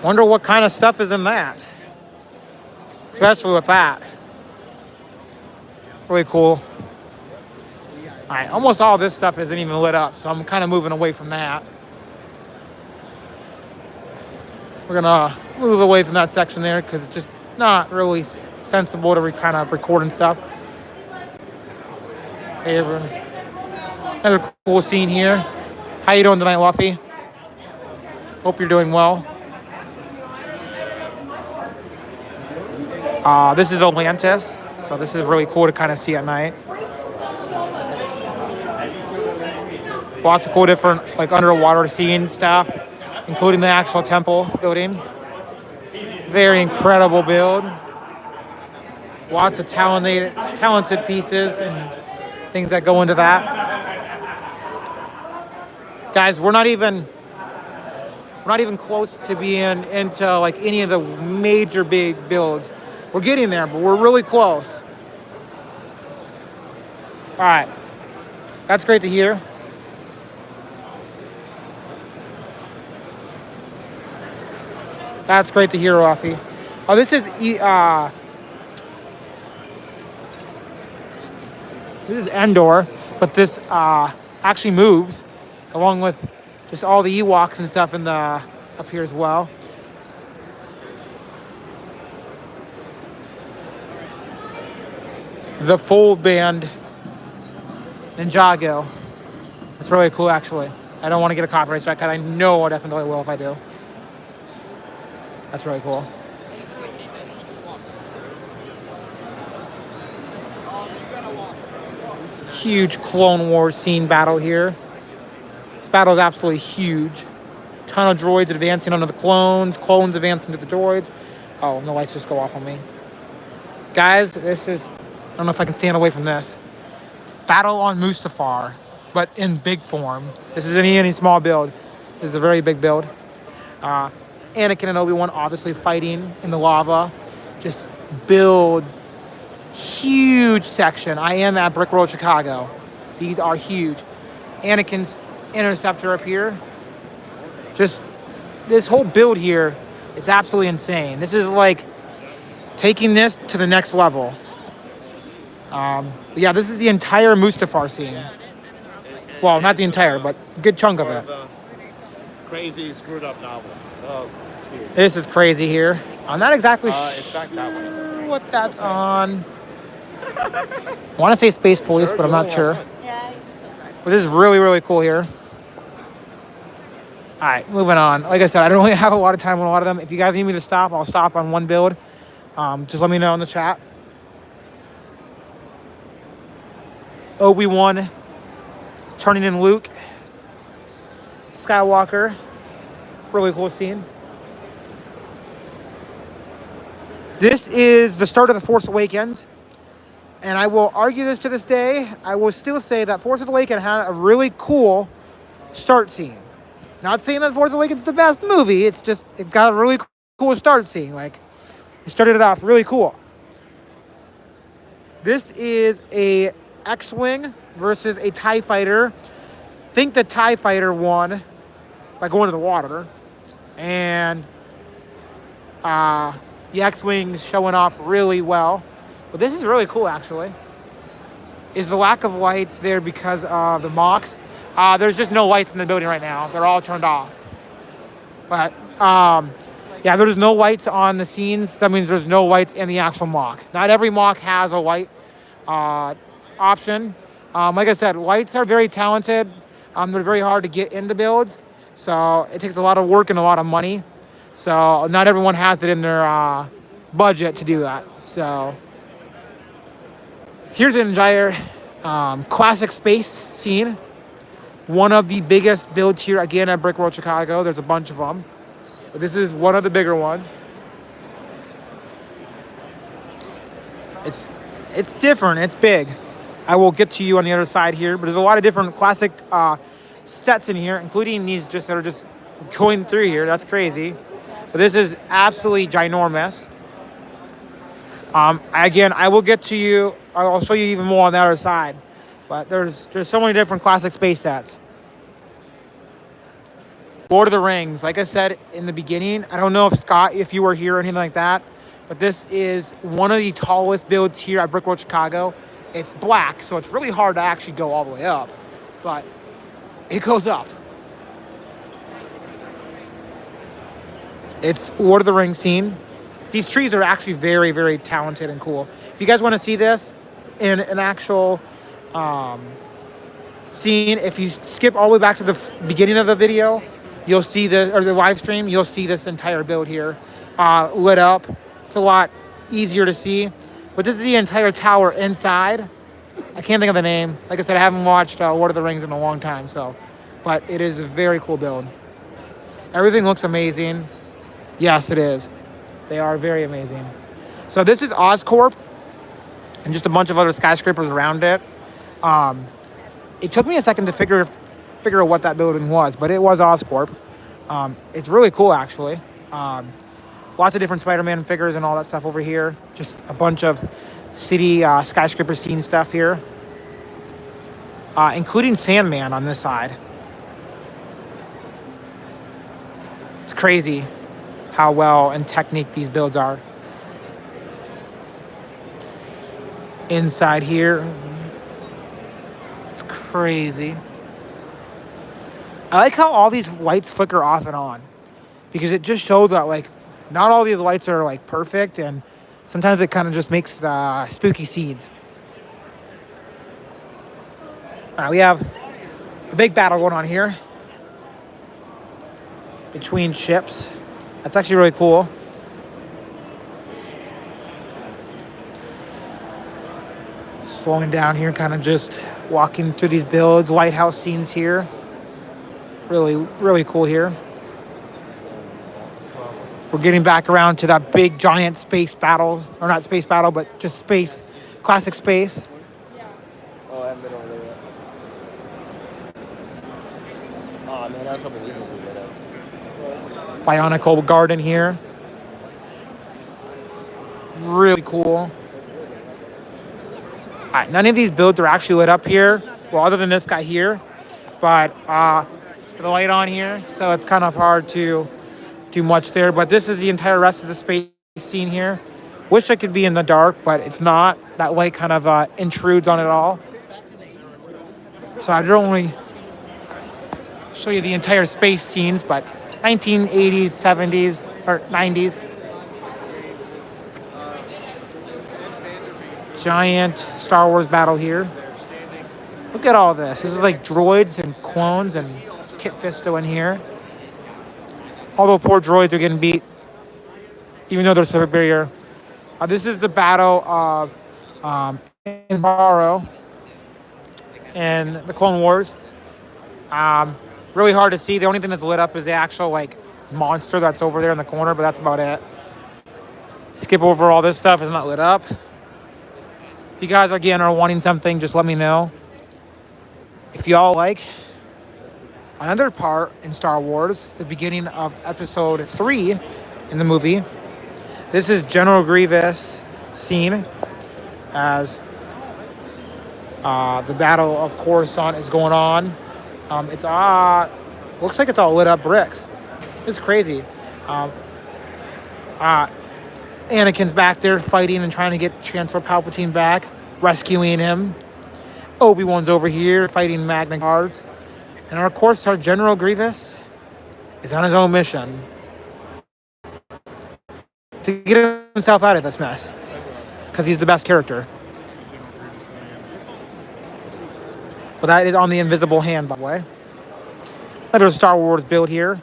Wonder what kind of stuff is in that. Especially with that. Really cool. All right, almost all this stuff isn't even lit up, so I'm kind of moving away from that. We're gonna move away from that section there because it's just not really sensible to kind of record and stuff. Hey everyone. Another cool scene here. How you doing tonight, Luffy? Hope you're doing well. This is Atlantis, so this is really cool to kind of see at night. Lots of cool different like underwater scene stuff, including the actual temple building. Very incredible build. Lots of talented pieces and things that go into that. Guys, we're not even close to being into like any of the major big builds. We're getting there, but we're really close. All right, that's great to hear. That's great to hear, Rafi. Oh, this is Endor, but this actually moves along with just all the Ewoks and stuff in the up here as well. The Fold Band Ninjago. It's really cool, actually. I don't want to get a copyright strike, because I know I definitely will if I do. That's really cool. Huge Clone Wars scene battle here. This battle is absolutely huge. Ton of droids advancing onto the clones advancing to the droids. Oh, and the lights just go off on me. Guys, this is... I don't know if I can stand away from this. Battle on Mustafar, but in big form. This isn't any small build. This is a very big build. Anakin and Obi-Wan obviously fighting in the lava. Just build huge section. I am at Brickworld Chicago. These are huge. Anakin's interceptor up here. Just this whole build here is absolutely insane. This is like taking this to the next level. Yeah, this is the entire Mustafar scene. Well, not the entire, but a good chunk of it. Crazy screwed up novel. Oh, this is crazy here. I'm not exactly it's back that way. sure what that's on. I want to say Space Police, but I'm not sure. But this is really, really cool here. All right, moving on. Like I said, I don't really have a lot of time on a lot of them. If you guys need me to stop, I'll stop on one build. Just let me know in the chat. Obi-Wan turning in Luke Skywalker. Really cool scene. This is the start of The Force Awakens. And I will argue this to this day. I will still say that Force Awakens had a really cool start scene. Not saying that Force Awakens is the best movie. It's just, it got a really cool start scene. Like, it started it off really cool. This is a X-Wing versus a TIE Fighter. I think the TIE Fighter won by going to the water. And the X-Wing's showing off really well. But this is really cool, actually. Is the lack of lights there because of the mocks? There's just no lights in the building right now. They're all turned off. But, yeah, there's no lights on the scenes. That means there's no lights in the actual mock. Not every mock has a light option. Like I said, lights are very talented. They're very hard to get into builds. So it takes a lot of work and a lot of money. So not everyone has it in their budget to do that. So here's an entire classic space scene. One of the biggest builds here, again, at Brickworld Chicago. There's a bunch of them. But this is one of the bigger ones. It's different. It's big. I will get to you on the other side here. But there's a lot of different classic sets in here, including these that are just going through here. That's crazy. But this is absolutely ginormous. Again, I will get to you. I'll show you even more on the other side. But there's so many different classic space sets. Lord of the Rings. Like I said in the beginning, I don't know if Scott, if you were here or anything like that, but this is one of the tallest builds here at Brickworld Chicago. It's black, so it's really hard to actually go all the way up, but it goes up. It's Lord of the Rings scene. These trees are actually very, very talented and cool. If you guys want to see this in an actual scene, if you skip all the way back to the beginning of the video, you'll see or the live stream, you'll see this entire build here lit up. It's a lot easier to see. But this is the entire tower inside. I can't think of the name. Like I said, I haven't watched Lord of the Rings in a long time, but it is a very cool build. Everything looks amazing. Yes, it is. They are very amazing. So this is Oscorp and just a bunch of other skyscrapers around it. It took me a second to figure out what that building was, but it was Oscorp. It's really cool, actually. Lots of different Spider-Man figures and all that stuff over here. Just a bunch of city skyscraper scene stuff here, including Sandman on this side. It's crazy how well and technique these builds are. Inside here, it's crazy. I like how all these lights flicker off and on, because it just shows that like not all these lights are like perfect, and sometimes it kind of just makes spooky scenes. All right, we have a big battle going on here between ships. That's actually really cool. Slowing down here, kind of just walking through these builds, lighthouse scenes here. Really, really cool here. We're getting back around to that big giant space battle, or not space battle, but just space, classic space. Oh, I haven't been over there yet. Oh man, I was hoping these ones would get up. Bionicle garden here. Really cool. All right, none of these builds are actually lit up here. Well, other than this guy here, but the light on here, so it's kind of hard to do much there. But this is the entire rest of the space scene here. Wish I could be in the dark, but it's not. That light kind of intrudes on it all. So I'd only show you the entire space scenes, but 1980s, 70s, or 90s. Giant Star Wars battle here. Look at all this. This is like droids and clones and Kit Fisto in here. Although poor droids are getting beat, even though they're superior. This is the battle of Navarro in the Clone Wars. Really hard to see. The only thing that's lit up is the actual like monster that's over there in the corner, but that's about it. Skip over all this stuff. It's not lit up. If you guys again are wanting something, just let me know. If y'all like another part in Star Wars, the beginning of episode 3 in the movie, this is General Grievous scene as the Battle of Coruscant is going on. It's looks like it's all lit up bricks. It's crazy. Anakin's back there fighting and trying to get Chancellor Palpatine back, rescuing him. Obi-Wan's over here fighting Magna Guards. And of course, our General Grievous is on his own mission to get himself out of this mess, because he's the best character. But that is on the invisible hand, by the way. Another Star Wars build here.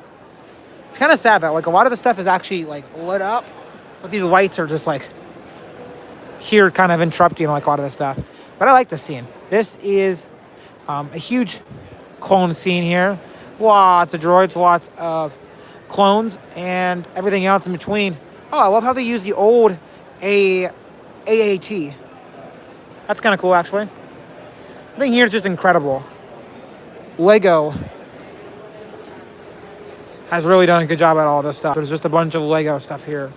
It's kind of sad that like a lot of the stuff is actually like lit up, but these lights are just like here, kind of interrupting like a lot of the stuff. But I like this scene. This is a huge clone scene here. Lots of droids, lots of clones, and everything else in between. Oh, I love how they use the old AAT. That's kind of cool, actually. The thing here is just incredible. Lego has really done a good job at all this stuff. There's just a bunch of Lego stuff here.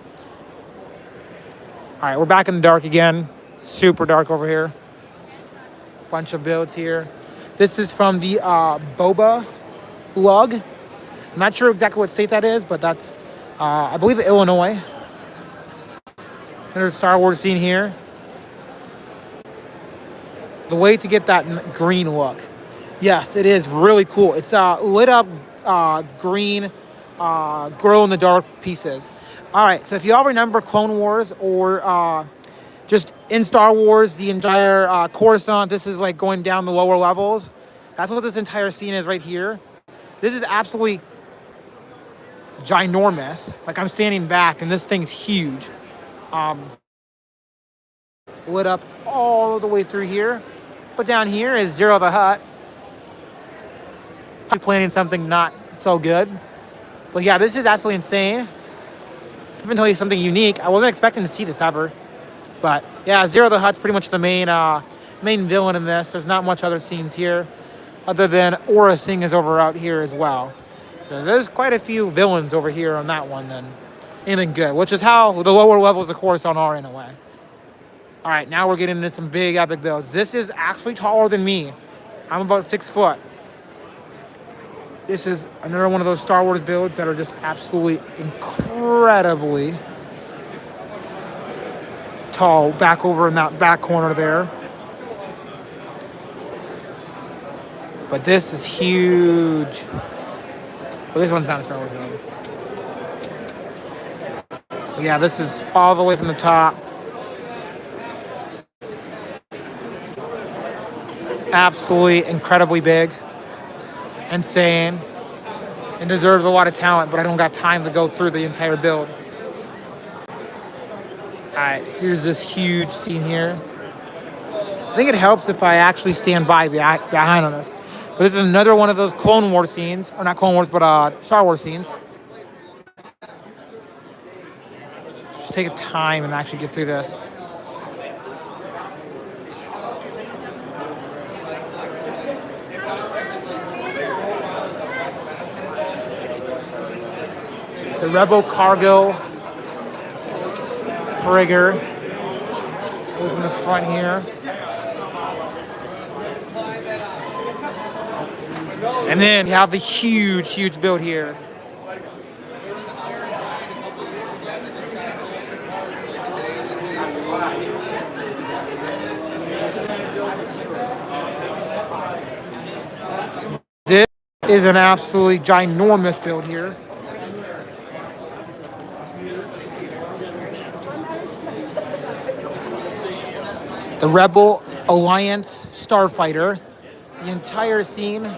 All right, we're back in the dark again. Super dark over here. Bunch of builds here. This is from the Boba lug. I'm not sure exactly what state that is, but that's, I believe, Illinois. There's a Star Wars scene here. The way to get that green look. Yes, it is really cool. It's lit up green, glow-in-the-dark pieces. All right, so if you all remember Clone Wars or just in Star Wars, the entire Coruscant, this is like going down the lower levels. That's what this entire scene is right here. This is absolutely ginormous. Like, I'm standing back and this thing's huge. Lit up all the way through here. But down here is Zero the Hutt. Planning something not so good. But yeah, this is absolutely insane. Even tell you something unique. I wasn't expecting to see this ever. But yeah, Zero the Hutt's pretty much the main villain in this. There's not much other scenes here, other than Aura Singh is over out here as well. So there's quite a few villains over here on that one than anything good, which is how the lower levels of Coruscant are in a way. All right, now we're getting into some big epic builds. This is actually taller than me. I'm about 6 foot. This is another one of those Star Wars builds that are just absolutely incredibly tall, back over in that back corner there. But this is huge. Well, this one's not a Star Wars build. But yeah, this is all the way from the top. Absolutely incredibly big. Insane. And deserves a lot of talent, but I don't got time to go through the entire build. Alright, here's this huge scene here. I think it helps if I actually stand behind on this. But this is another one of those Clone Wars scenes. Or not Clone Wars, but Star Wars scenes. Just take a time and actually get through this. The Rebel cargo frigger goes in the front here. And then you have the huge build here. This is an absolutely ginormous build here. The Rebel Alliance Starfighter. The entire scene.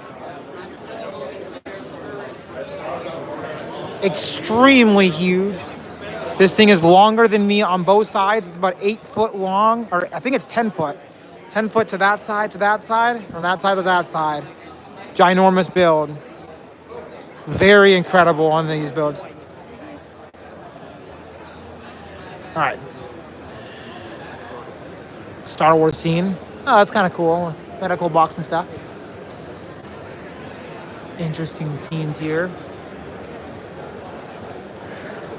Extremely huge. This thing is longer than me on both sides. It's about 8 foot long, or I think it's 10 foot. 10 foot to that side, from that side to that side. Ginormous build. Very incredible on these builds. All right. Star Wars scene. Oh, that's kind of cool. Medical box and stuff. Interesting scenes here.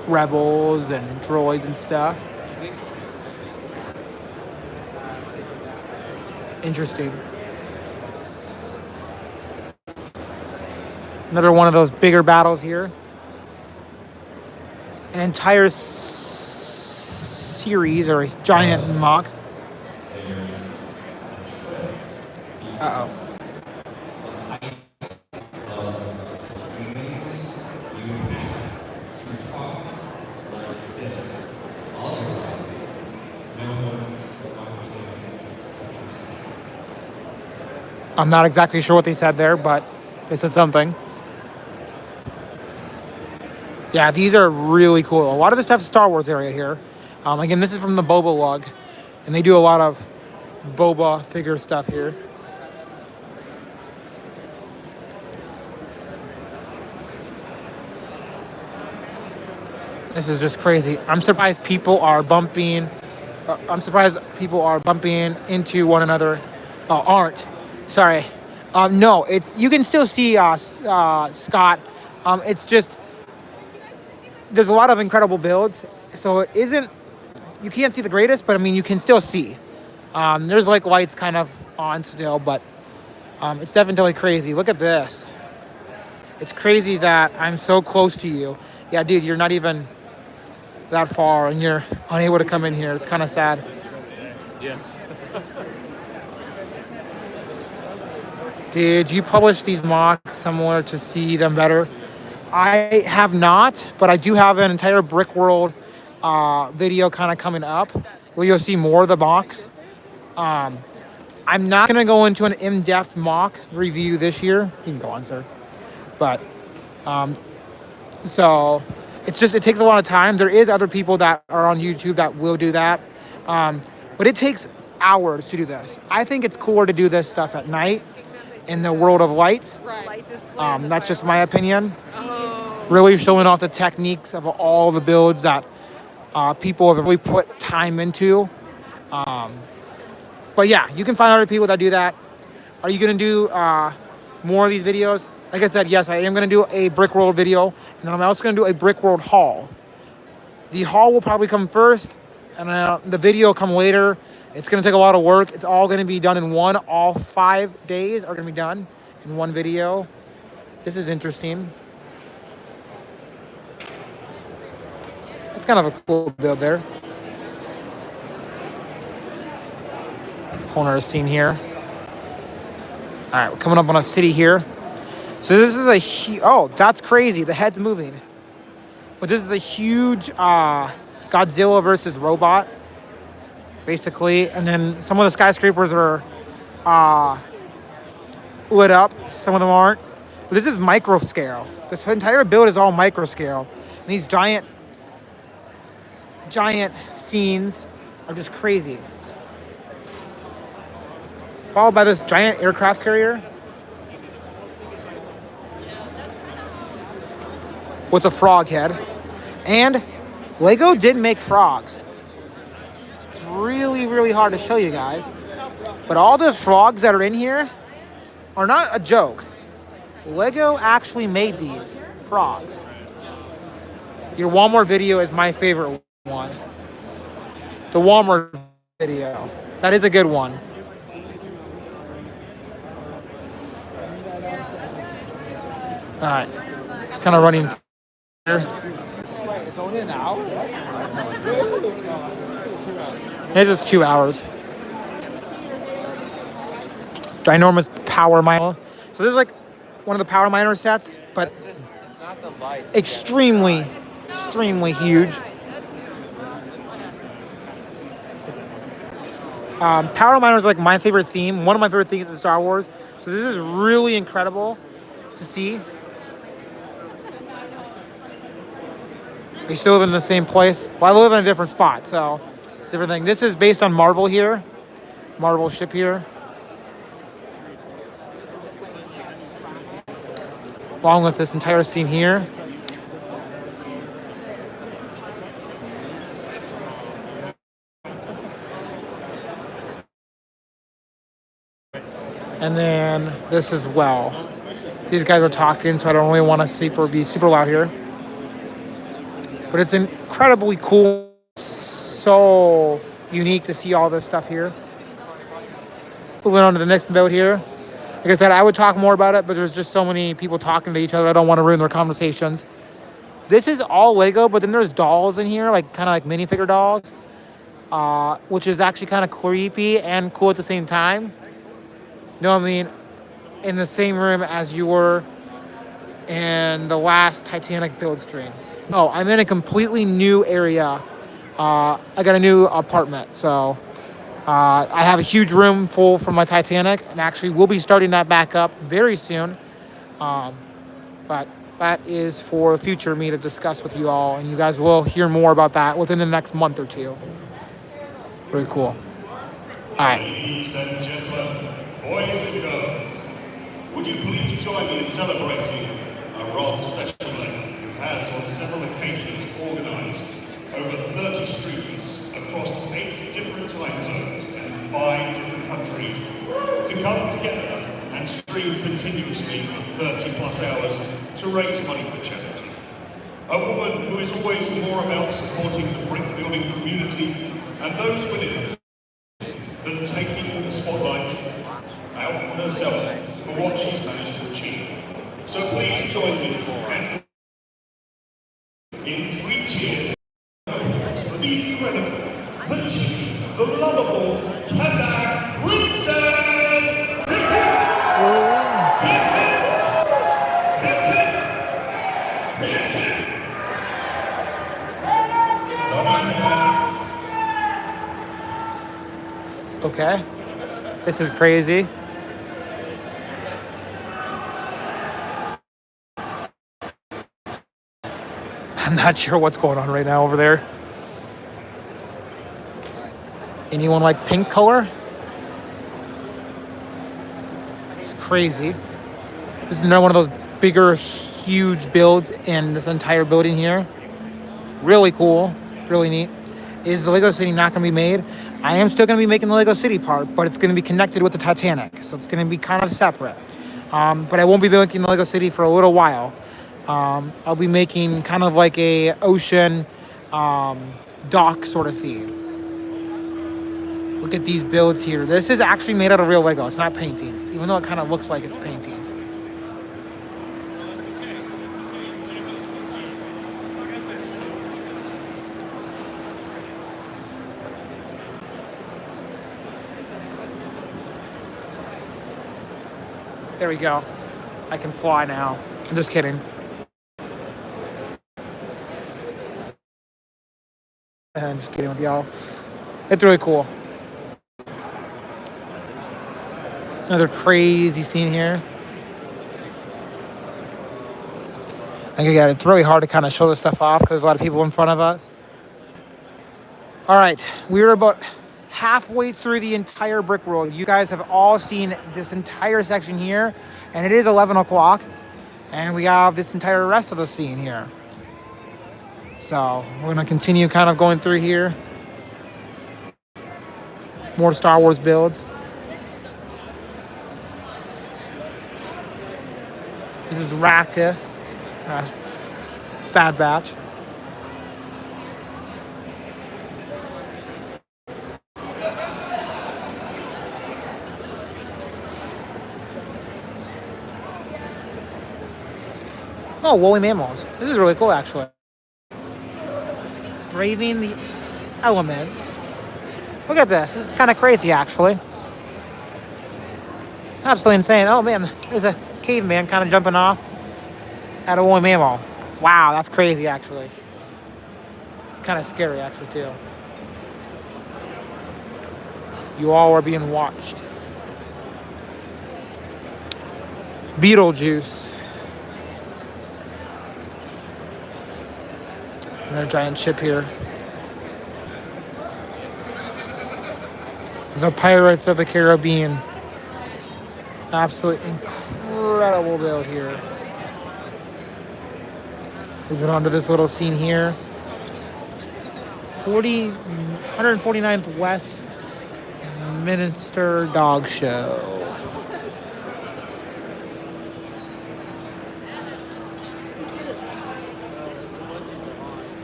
Rebels and droids and stuff. Interesting. Another one of those bigger battles here. An entire series or a giant mock. Uh-oh. I'm not exactly sure what they said there, but they said something. Yeah, these are really cool. A lot of the stuff is Star Wars area here. Again, this is from the Boba log, and they do a lot of Boba figure stuff here. This is just crazy. I'm surprised people are bumping into one another. Aren't. Sorry. No, it's, you can still see Scott. It's just, there's a lot of incredible builds. So it isn't, you can't see the greatest, but I mean, you can still see. There's like lights kind of on still, but it's definitely crazy. Look at this. It's crazy that I'm so close to you. Yeah, dude, you're not even that far and you're unable to come in here. It's kind of sad. Yes. Did you publish these mocks similar to see them better? I have not, but I do have an entire Brickworld video kind of coming up where you'll see more of the mocks. I'm not going to go into an in-depth mock review this year. You can go on, sir. But, so it's just, it takes a lot of time. There is other people that are on YouTube that will do that. But it takes hours to do this. I think it's cooler to do this stuff at night in the world of light. That's just my opinion. Really showing off the techniques of all the builds that people have really put time into. But yeah, you can find other people that do that. Are you going to do more of these videos? Like I said, yes, I am going to do a Brickworld video. And then I'm also going to do a Brickworld haul. The haul will probably come first. And the video will come later. It's going to take a lot of work. It's all going to be done in one. All 5 days are going to be done in one video. This is interesting. It's kind of a cool build there. Whole nother scene here. All right, we're coming up on a city here. So this is a oh, that's crazy. The head's moving. But this is a huge Godzilla versus robot, basically. And then some of the skyscrapers are lit up. Some of them aren't. But this is micro scale. This entire build is all micro scale. And these giant scenes are just crazy. Followed by this giant aircraft carrier with a frog head. And Lego did make frogs. It's really, really hard to show you guys. But all the frogs that are in here are not a joke. Lego actually made these frogs. Your Walmart video is my favorite one. The Walmart video. That is a good one. All right, just kind of running here. It's only an hour? It's just 2 hours. Ginormous power miner. So this is like one of the power miner sets, but extremely huge. Power miner is like my favorite theme. One of my favorite themes in Star Wars. So this is really incredible to see. We still live in the same place. Well, I live in a different spot, so it's a different thing. This is based on Marvel here. Marvel ship here. Along with this entire scene here. And then this as well. These guys are talking, so I don't really want to be super loud here. But it's incredibly cool, so unique to see all this stuff here. Moving on to the next build here. Like I said, I would talk more about it, but there's just so many people talking to each other. I don't want to ruin their conversations. This is all Lego, but then there's dolls in here, like kind of like minifigure dolls, which is actually kind of creepy and cool at the same time. You know what I mean? In the same room as you were in the last Titanic build stream. No, I'm in a completely new area. I got a new apartment, so I have a huge room full from my Titanic, and actually we'll be starting that back up very soon. But that is for future me to discuss with you all, and you guys will hear more about that within the next month or two. Really cool. All right. Ladies and gentlemen, boys and girls, would you please join me in celebrating a rather special event who has on several occasions organised over 30 streamers across 8 different time zones and 5 different countries to come together and stream continuously for 30 plus hours to raise money for charity. A woman who is always more about supporting the brick building community and those within it than taking the spotlight out on herself for what she's managed to achieve. So please join me in 3 cheers for the incredible, the cheeky, the lovable Kazakh princess! Okay. This is crazy. I'm not sure what's going on right now over there. Anyone like pink color? It's crazy. This is another one of those bigger, huge builds in this entire building here. Really cool, really neat. Is the Lego City not going to be made? I am still going to be making the Lego City part, but it's going to be connected with the Titanic, so it's going to be kind of separate. But I won't be making the Lego City for a little while. I'll be making kind of like a ocean dock sort of theme. Look at these builds here. This is actually made out of real Lego. It's not paintings, even though it kind of looks like it's paintings. There we go. I can fly now. I'm just kidding. I'm just kidding with y'all. It's really cool. Another crazy scene here. Again, it's really hard to kind of show this stuff off because there's a lot of people in front of us. All right, we're about halfway through the entire Brickworld. You guys have all seen this entire section here, and it is 11 o'clock, and we have this entire rest of the scene here. So we're gonna continue kind of going through here. More Star Wars builds. This is Rakkus. Bad Batch. Oh, woolly mammals. This is really cool, actually. Braving the elements. Look at this. This is kind of crazy, actually. Absolutely insane. Oh, man. There's a caveman kind of jumping off at a woolly mammal. Wow, that's crazy, actually. It's kind of scary, actually, too. You all are being watched. Beetlejuice. Another giant ship here. The Pirates of the Caribbean. Absolutely incredible build here. Moving on to this little scene here. 149th West Minster Dog Show.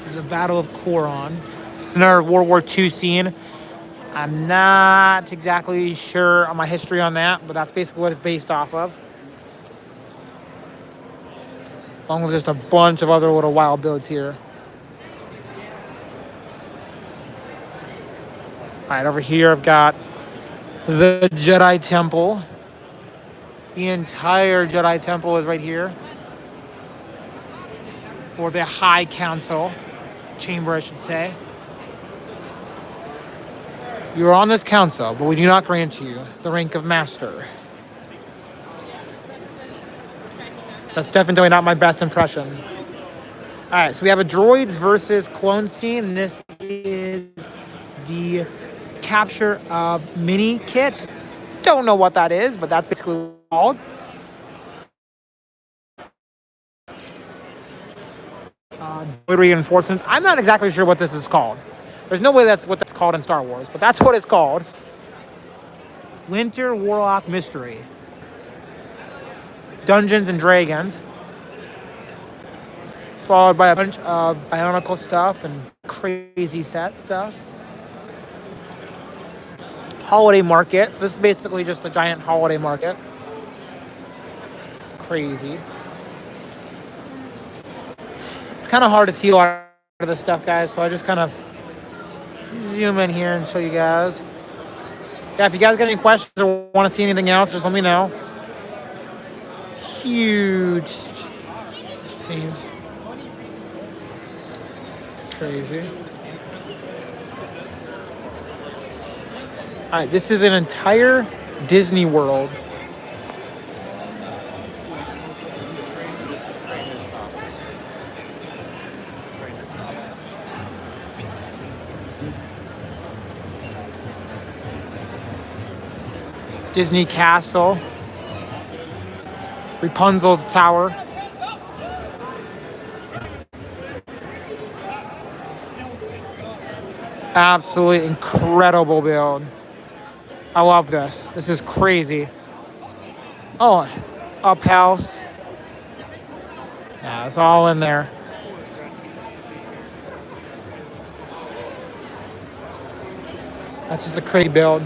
There's a Battle of Coron. It's another World War II scene. I'm not exactly sure on my history on that, but that's basically what it's based off of. Along with just a bunch of other little wild builds here. All right, over here I've got the Jedi Temple. The entire Jedi Temple is right here. For the High Council. Chamber, I should say. You are on this council, but we do not grant you the rank of master. That's definitely not my best impression. All right, so we have a droids versus clone scene, and this is the capture of mini kit. Don't know what that is, but that's basically what it's called. Droid reinforcements. I'm not exactly sure what this is called. There's no way that's what that's called in Star Wars, but that's what it's called. Winter Warlock Mystery. Dungeons and Dragons. Followed by a bunch of Bionicle stuff and crazy set stuff. Holiday market. So this is basically just a giant holiday market. Crazy. kind of hard to see a lot of this stuff, guys, so I just kind of zoom in here and show you guys. Yeah, if you guys got any questions or want to see anything else, just let me know. Huge scenes. Crazy. All right, this is an entire Disney World. Disney Castle. Rapunzel's Tower. Absolutely incredible build. I love this. This is crazy. Oh, up house. Yeah, it's all in there. That's just a crazy build.